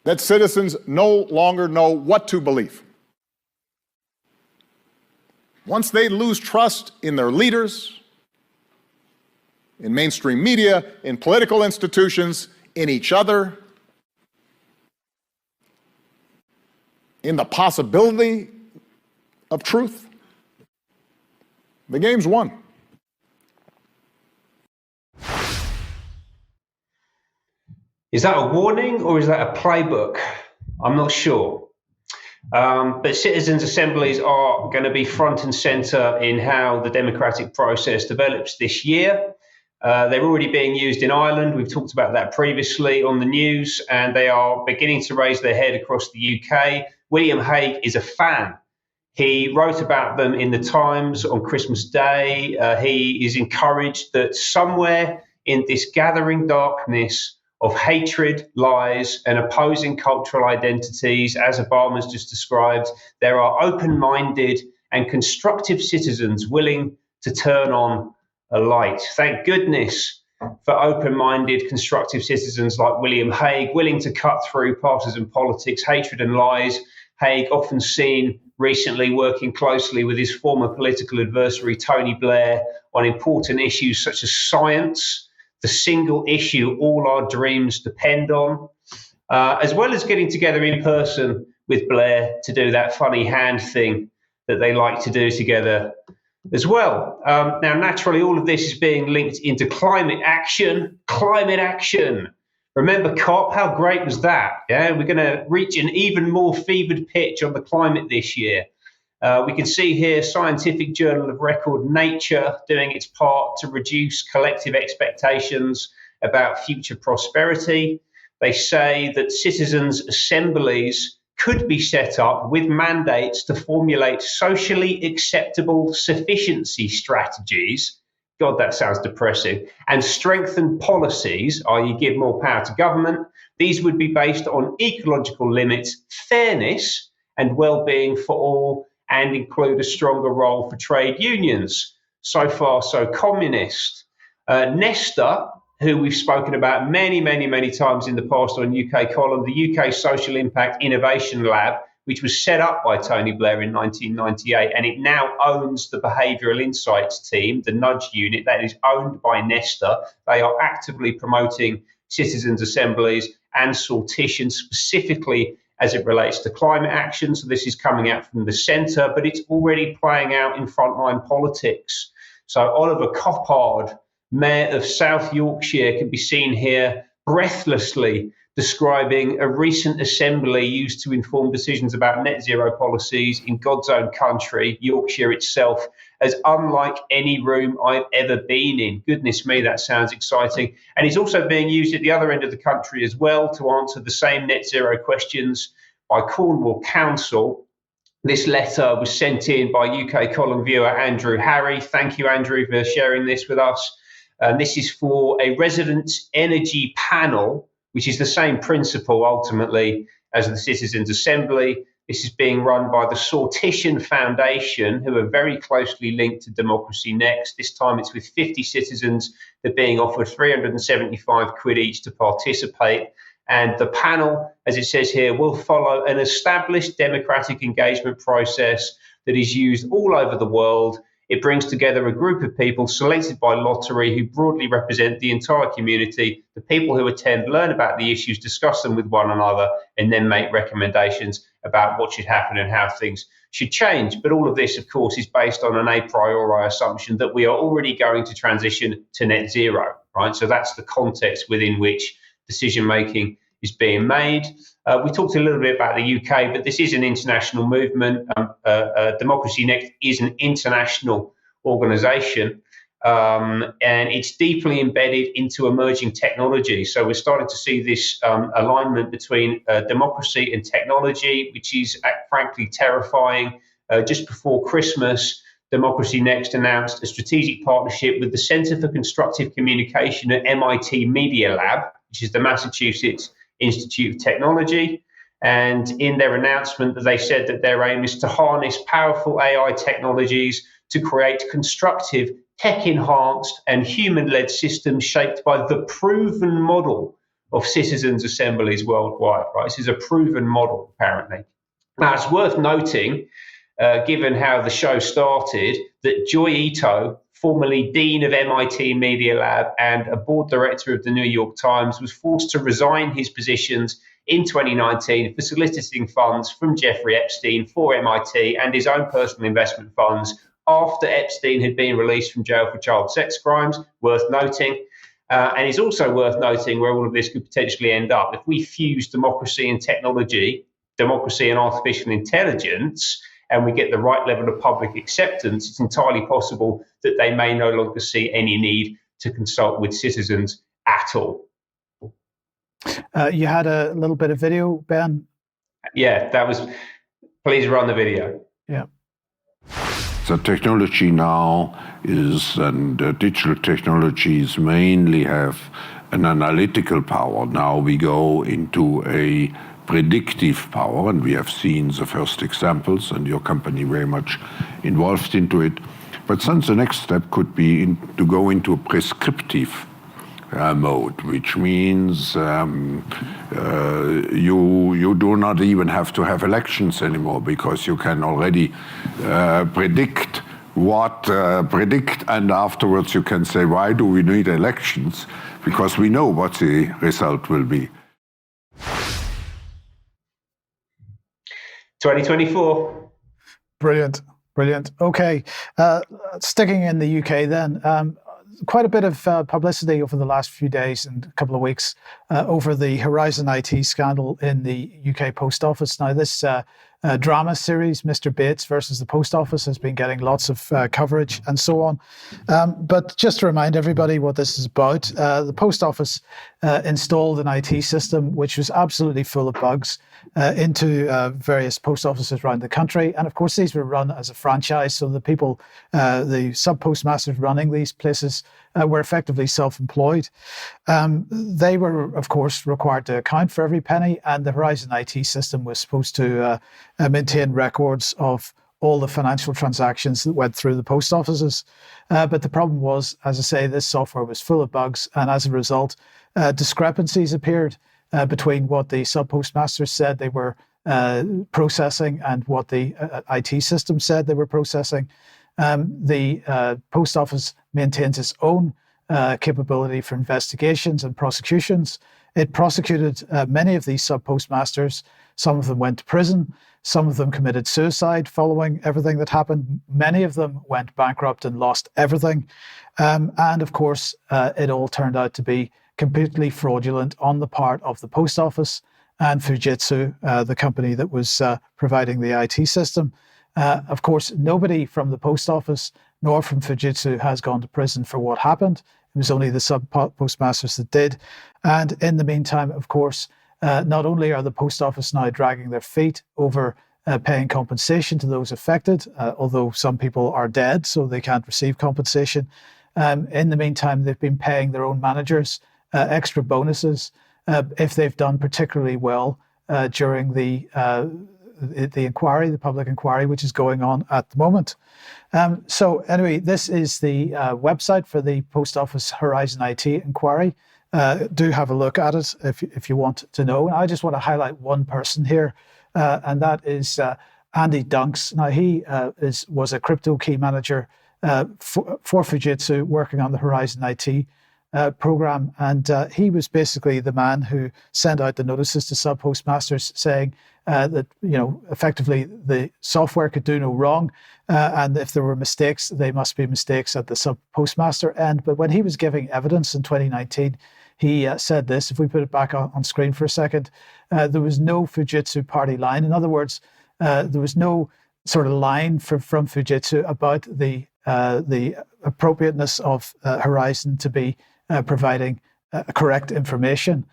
[SPEAKER 7] that citizens no longer know what to believe. Once they lose trust in their leaders, in mainstream media, in political institutions, in each other, in the possibility of truth, the game's won.
[SPEAKER 6] Is that a warning or is that a playbook? I'm not sure. But citizens' assemblies are going to be front and center in how the democratic process develops this year. They're already being used in Ireland. We've talked about that previously on the news, and they are beginning to raise their head across the UK. William Hague is a fan. He wrote about them in the Times on Christmas Day. He is encouraged that somewhere in this gathering darkness of hatred, lies, and opposing cultural identities, as Obama's just described, there are open-minded and constructive citizens willing to turn on a light. Thank goodness for open-minded, constructive citizens like William Hague, willing to cut through partisan politics, hatred and lies. Hague, often seen recently working closely with his former political adversary, Tony Blair, on important issues such as science, the single issue all our dreams depend on, as well as getting together in person with Blair to do that funny hand thing that they like to do together as well. Now, naturally, all of this is being linked into climate action. Climate action. Remember COP? How great was that? Yeah, we're going to reach an even more fevered pitch on the climate this year. We can see here scientific journal of record Nature doing its part to reduce collective expectations about future prosperity. They say that citizens' assemblies could be set up with mandates to formulate socially acceptable sufficiency strategies. God, that sounds depressing. And strengthen policies, i.e. give more power to government. These would be based on ecological limits, fairness, and well-being for all, and include a stronger role for trade unions. So far, so communist. Nesta, who we've spoken about many times in the past on UK Column, the UK Social Impact Innovation Lab, which was set up by Tony Blair in 1998, and it now owns the Behavioural Insights team, the Nudge unit, that is owned by Nesta. They are actively promoting citizens' assemblies and sortition, specifically as it relates to climate action. So this is coming out from the centre, but it's already playing out in frontline politics. So Oliver Coppard, Mayor of South Yorkshire, can be seen here breathlessly describing a recent assembly used to inform decisions about net zero policies in God's own country, Yorkshire itself, as unlike any room I've ever been in. Goodness me, that sounds exciting. And it's also being used at the other end of the country as well to answer the same net zero questions by Cornwall Council. This letter was sent in by UK Column viewer Andrew Harry. Thank you, Andrew, for sharing this with us. This is for a residents' energy panel, which is the same principle ultimately as the Citizens' Assembly. This is being run by the Sortition Foundation, who are very closely linked to Democracy Next. This time it's with 50 citizens. They're being offered 375 quid each to participate. And the panel, as it says here, will follow an established democratic engagement process that is used all over the world. It brings together a group of people selected by lottery who broadly represent the entire community. The people who attend learn about the issues, discuss them with one another, and then make recommendations about what should happen and how things should change. But all of this, of course, is based on an a priori assumption that we are already going to transition to net zero, right? So that's the context within which decision-making is being made. We talked a little bit about the UK, but this is an international movement. Democracy Next is an international organisation, and it's deeply embedded into emerging technology. So we're starting to see this alignment between democracy and technology, which is frankly terrifying. Just before Christmas, Democracy Next announced a strategic partnership with the Centre for Constructive Communication at MIT Media Lab, which is the Massachusetts Institute of Technology. And in their announcement, they said that their aim is to harness powerful AI technologies to create constructive, tech-enhanced and human-led systems shaped by the proven model of citizens' assemblies worldwide. Right? This is a proven model, apparently. Now, it's worth noting, given how the show started, that Joy Ito, formerly Dean of MIT Media Lab and a board director of the New York Times, was forced to resign his positions in 2019 for soliciting funds from Jeffrey Epstein for MIT and his own personal investment funds after Epstein had been released from jail for child sex crimes. Worth noting. And it's also worth noting where all of this could potentially end up. If we fuse democracy and technology, democracy and artificial intelligence, and we get the right level of public acceptance, it's entirely possible that they may no longer see any need to consult with citizens at all.
[SPEAKER 1] You had a little bit of video, Ben?
[SPEAKER 6] Yeah, that was, please run the video.
[SPEAKER 1] Yeah.
[SPEAKER 8] The technology now is, and digital technologies mainly have an analytical power. Now we go into a predictive power, and we have seen the first examples, and your company very much involved into it. But then the next step could be to go into a prescriptive mode, which means you do not even have to have elections anymore, because you can already predict, and afterwards you can say, why do we need elections? Because we know what the result will be.
[SPEAKER 6] 2024.
[SPEAKER 1] Brilliant. Okay, sticking in the UK then, quite a bit of publicity over the last few days and a couple of weeks over the Horizon IT scandal in the UK Post Office. Now, this drama series, Mr. Bates versus the Post Office, has been getting lots of coverage and so on. But just to remind everybody what this is about, the Post Office installed an IT system which was absolutely full of bugs into various post offices around the country. And of course, these were run as a franchise. So the people, the sub-postmasters running these places were effectively self-employed. They were, of course, required to account for every penny. And the Horizon IT system was supposed to maintain records of all the financial transactions that went through the post offices. But the problem was, as I say, this software was full of bugs. And as a result, discrepancies appeared between what the sub-postmasters said they were processing and what the IT system said they were processing. The post office maintains its own capability for investigations and prosecutions. It prosecuted many of these sub-postmasters. Some of them went to prison. Some of them committed suicide following everything that happened. Many of them went bankrupt and lost everything. And of course, it all turned out to be completely fraudulent on the part of the post office and Fujitsu, the company that was providing the IT system. Of course, nobody from the post office nor from Fujitsu has gone to prison for what happened. It was only the sub-postmasters that did. And in the meantime, of course, not only are the post office now dragging their feet over paying compensation to those affected, although some people are dead, so they can't receive compensation. In the meantime, they've been paying their own managers extra bonuses if they've done particularly well during the inquiry, the public inquiry, which is going on at the moment. So anyway, this is the website for the Post Office Horizon IT inquiry. Do have a look at it if you want to know. And I just want to highlight one person here, and that is Andy Dunks. Now, he was a crypto key manager for Fujitsu, working on the Horizon IT program, and he was basically the man who sent out the notices to sub-postmasters saying that, effectively the software could do no wrong, and if there were mistakes, they must be mistakes at the sub-postmaster end. But when he was giving evidence in 2019, he said this, if we put it back on screen for a second, there was no Fujitsu party line. In other words, there was no sort of line from Fujitsu about the appropriateness of Horizon to be providing correct information.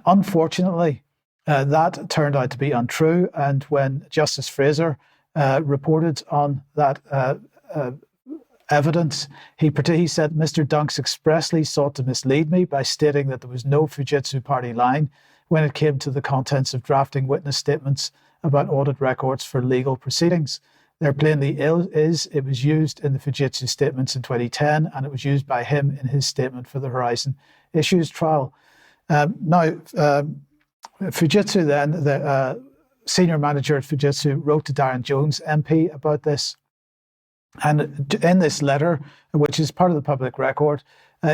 [SPEAKER 1] Unfortunately, that turned out to be untrue. And when Justice Fraser reported on that evidence, he said, Mr. Dunks expressly sought to mislead me by stating that there was no Fujitsu party line when it came to the contents of drafting witness statements about audit records for legal proceedings. There plainly is. It was used in the Fujitsu statements in 2010, and it was used by him in his statement for the Horizon Issues trial. Now, Fujitsu then, the senior manager at Fujitsu, wrote to Darren Jones, MP, about this. And in this letter, which is part of the public record,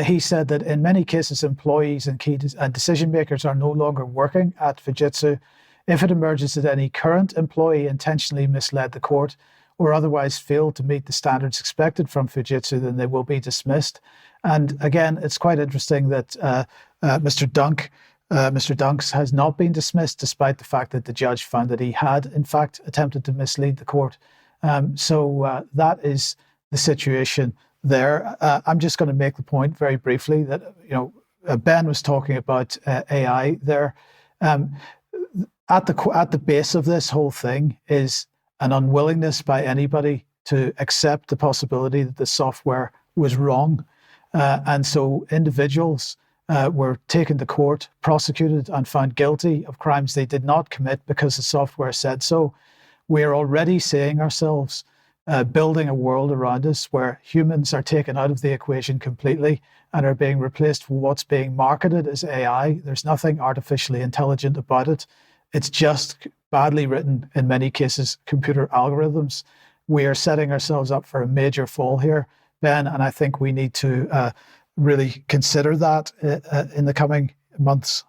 [SPEAKER 1] he said that in many cases, employees and key decision makers are no longer working at Fujitsu. If it emerges that any current employee intentionally misled the court or otherwise failed to meet the standards expected from Fujitsu, then they will be dismissed. And again, it's quite interesting that Mr. Dunks has not been dismissed, despite the fact that the judge found that he had, in fact, attempted to mislead the court. So that is the situation there. I'm just going to make the point very briefly that, Ben was talking about AI there. At the base of this whole thing is an unwillingness by anybody to accept the possibility that the software was wrong. And so individuals were taken to court, prosecuted, and found guilty of crimes they did not commit because the software said so. We're already seeing ourselves building a world around us where humans are taken out of the equation completely and are being replaced for what's being marketed as AI. There's nothing artificially intelligent about it. It's just badly written, in many cases, computer algorithms. We are setting ourselves up for a major fall here, Ben, and I think we need to really consider that in the coming months.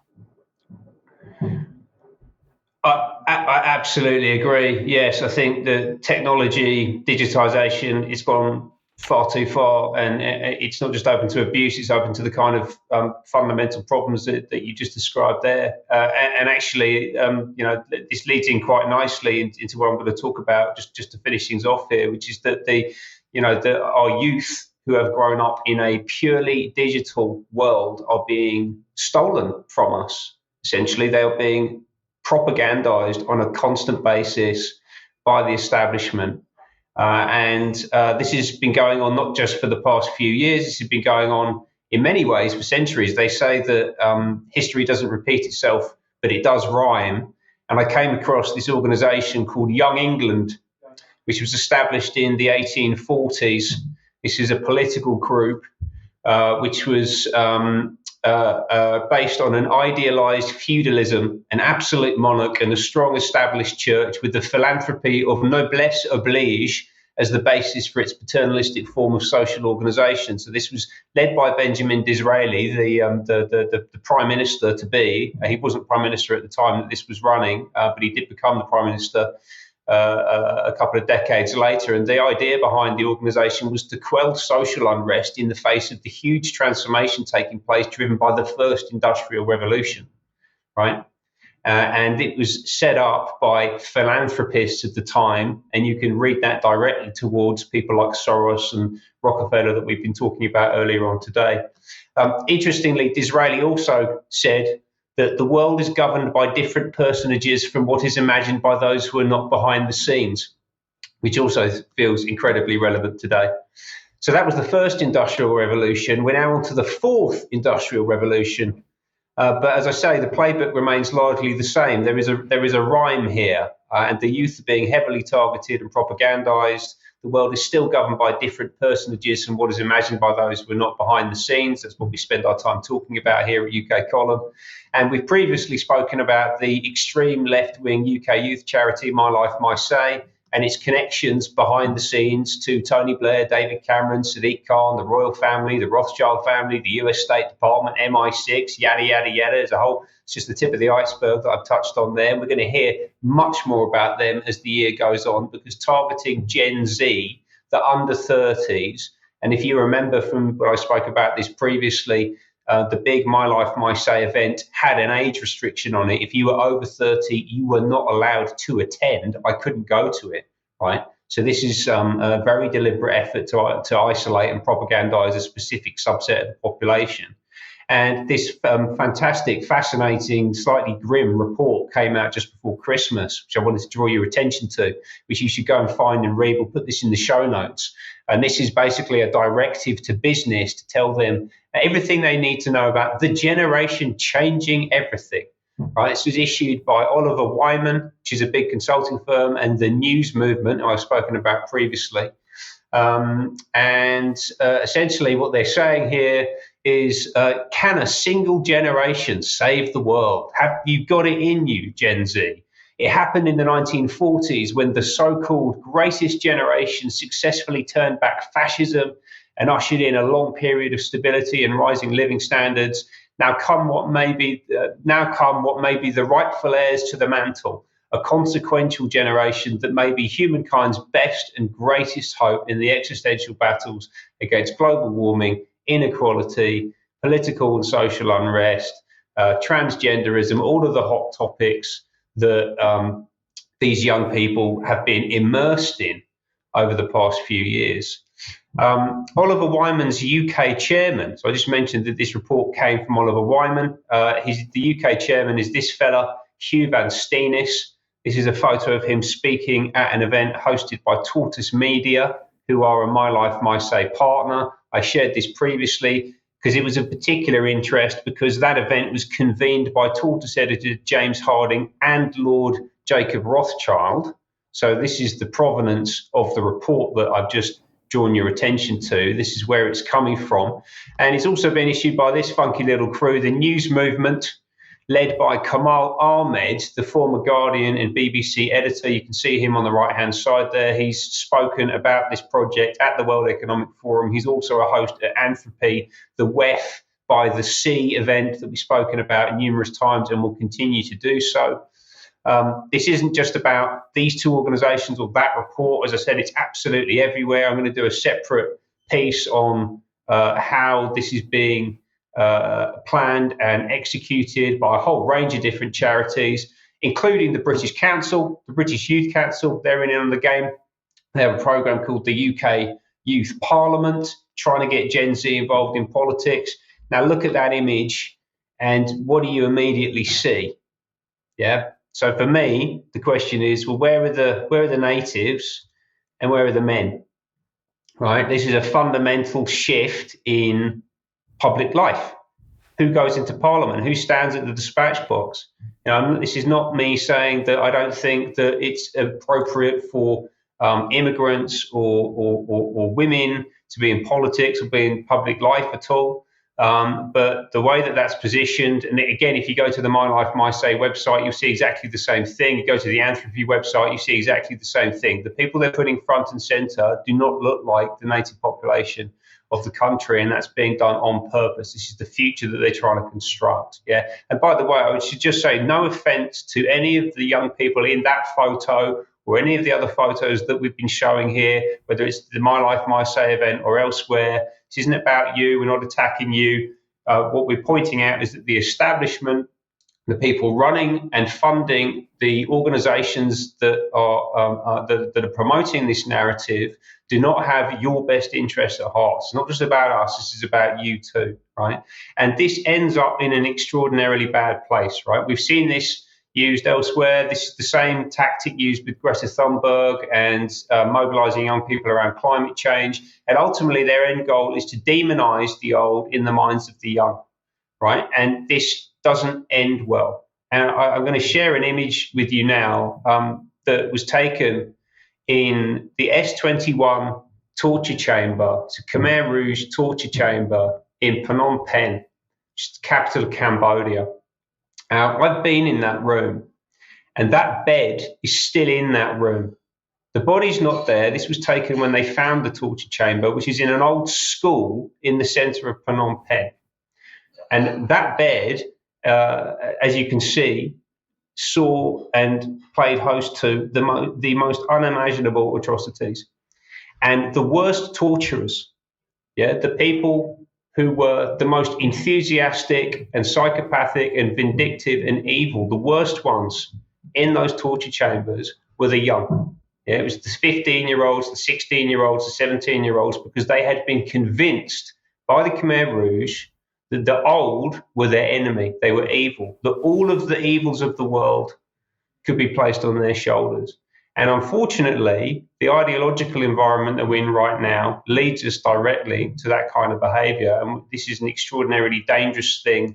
[SPEAKER 6] I absolutely agree. Yes, I think the technology, digitization, it's gone far too far, and it's not just open to abuse, it's open to the kind of fundamental problems that you just described there. And actually, this leads in quite nicely into what I'm going to talk about, just to finish things off here, which is that our youth who have grown up in a purely digital world are being stolen from us. Essentially, they are being propagandized on a constant basis by the establishment. And this has been going on not just for the past few years, this has been going on in many ways for centuries. They say that history doesn't repeat itself, but it does rhyme. And I came across this organization called Young England, which was established in the 1840s. This is a political group which was based on an idealized feudalism, an absolute monarch, and a strong established church with the philanthropy of noblesse oblige as the basis for its paternalistic form of social organization. So this was led by Benjamin Disraeli, the prime minister to be. He wasn't prime minister at the time that this was running, but he did become the prime minister a couple of decades later. And the idea behind the organization was to quell social unrest in the face of the huge transformation taking place driven by the first industrial revolution, right? And it was set up by philanthropists at the time, and you can read that directly towards people like Soros and Rockefeller that we've been talking about earlier on today. Interestingly, Disraeli also said that the world is governed by different personages from what is imagined by those who are not behind the scenes, which also feels incredibly relevant today. So that was the first industrial revolution. We're now on to the fourth industrial revolution. But as I say, the playbook remains largely the same. There is a rhyme here, and the youth are being heavily targeted and propagandized. The world is still governed by different personages from what is imagined by those who are not behind the scenes. That's what we spend our time talking about here at UK Column. And we've previously spoken about the extreme left-wing UK youth charity, My Life, My Say, and its connections behind the scenes to Tony Blair, David Cameron, Sadiq Khan, the royal family, the Rothschild family, the US State Department, MI6, yada, yada, yada. As a whole, it's just the tip of the iceberg that I've touched on there. And we're going to hear much more about them as the year goes on, because targeting Gen Z, the under 30s, and if you remember from when I spoke about this previously, the big My Life, My Say event had an age restriction on it. If you were over 30, you were not allowed to attend. I couldn't go to it, right? So this is a very deliberate effort to isolate and propagandize a specific subset of the population. And this fantastic, fascinating, slightly grim report came out just before Christmas, which I wanted to draw your attention to, which you should go and find and read. We'll put this in the show notes. And this is basically a directive to business to tell them everything they need to know about the generation changing everything. Right? This was issued by Oliver Wyman, which is a big consulting firm, and the News Movement I've spoken about previously. Essentially what they're saying here is, can a single generation save the world? Have you got it in you, Gen Z? It happened in the 1940s when the so-called greatest generation successfully turned back fascism and ushered in a long period of stability and rising living standards. Now come what may be the rightful heirs to the mantle, a consequential generation that may be humankind's best and greatest hope in the existential battles against global warming, inequality, political and social unrest, transgenderism, all of the hot topics that these young people have been immersed in over the past few years. Oliver Wyman's UK chairman, so I just mentioned that this report came from Oliver Wyman. The UK chairman is this fella, Hugh Van Steenis. This is a photo of him speaking at an event hosted by Tortoise Media, who are a My Life, My Say partner. I shared this previously because it was of particular interest because that event was convened by Tortoise editor James Harding and Lord Jacob Rothschild. So this is the provenance of the report that I've just drawn your attention to. This is where it's coming from. And it's also been issued by this funky little crew, the News Movement, led by Kamal Ahmed, the former Guardian and BBC editor. You can see him on the right-hand side there. He's spoken about this project at the World Economic Forum. He's also a host at Anthropy, the WEF by the Sea event that we've spoken about numerous times and will continue to do so. This isn't just about these two organisations or that report. As I said, it's absolutely everywhere. I'm going to do a separate piece on how this is being planned and executed by a whole range of different charities, including the British Council, the British Youth Council. They're in on the game. They have a programme called the UK Youth Parliament, trying to get Gen Z involved in politics. Now look at that image, and what do you immediately see? Yeah. So for me, the question is, well, where are the natives and where are the men? Right. This is a fundamental shift in public life. Who goes into Parliament? Who stands at the dispatch box? This is not me saying that I don't think that it's appropriate for immigrants or women to be in politics or be in public life at all. But the way that that's positioned, and again, if you go to the My Life, My Say website, you'll see exactly the same thing. You go to the Anthropy website, you see exactly the same thing. The people they're putting front and centre do not look like the native population of the country, and that's being done on purpose. This is the future that they're trying to construct. Yeah. And by the way, I should just say, no offence to any of the young people in that photo or any of the other photos that we've been showing here, whether it's the My Life, My Say event or elsewhere. This isn't about you. We're not attacking you. What we're pointing out is that the establishment, the people running and funding the organisations that are promoting this narrative, do not have your best interests at heart. It's not just about us. This is about you too, right? And this ends up in an extraordinarily bad place, right? We've seen this used elsewhere. This is the same tactic used with Greta Thunberg and mobilising young people around climate change. And ultimately, their end goal is to demonise the old in the minds of the young, right? And this doesn't end well. And I'm going to share an image with you now that was taken in the S21 torture chamber, it's a Khmer Rouge torture chamber in Phnom Penh, which is the capital of Cambodia. I've been in that room, and that bed is still in that room. The body's not there. This was taken when they found the torture chamber, which is in an old school in the centre of Phnom Penh. And that bed, as you can see, saw and played host to the most unimaginable atrocities. And the worst torturers, the people who were the most enthusiastic and psychopathic and vindictive and evil, the worst ones in those torture chambers were the young. It was the 15-year-olds, the 16-year-olds, the 17-year-olds, because they had been convinced by the Khmer Rouge that the old were their enemy. They were evil, that all of the evils of the world could be placed on their shoulders. And unfortunately, the ideological environment that we're in right now leads us directly to that kind of behaviour. And this is an extraordinarily dangerous thing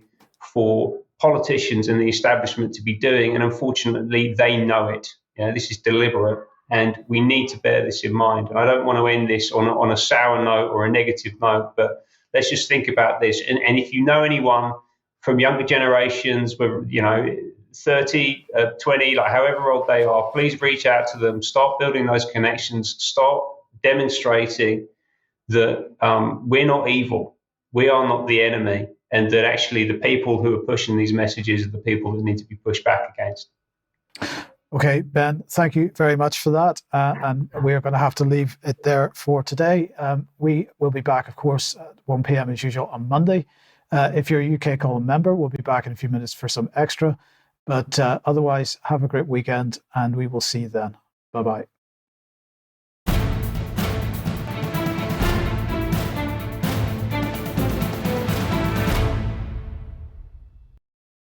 [SPEAKER 6] for politicians and the establishment to be doing. And unfortunately, they know it. This is deliberate, and we need to bear this in mind. And I don't want to end this on a sour note or a negative note, but let's just think about this. And if you know anyone from younger generations, whether, 30, 20, like however old they are, please reach out to them. Start building those connections. Start demonstrating that we're not evil. We are not the enemy. And that actually the people who are pushing these messages are the people that need to be pushed back against.
[SPEAKER 1] Okay, Ben, thank you very much for that. And we're going to have to leave it there for today. We will be back, of course, at 1 p.m. as usual on Monday. If you're a UK Column member, we'll be back in a few minutes for some extra. But otherwise, have a great weekend, and we will see you then. Bye-bye.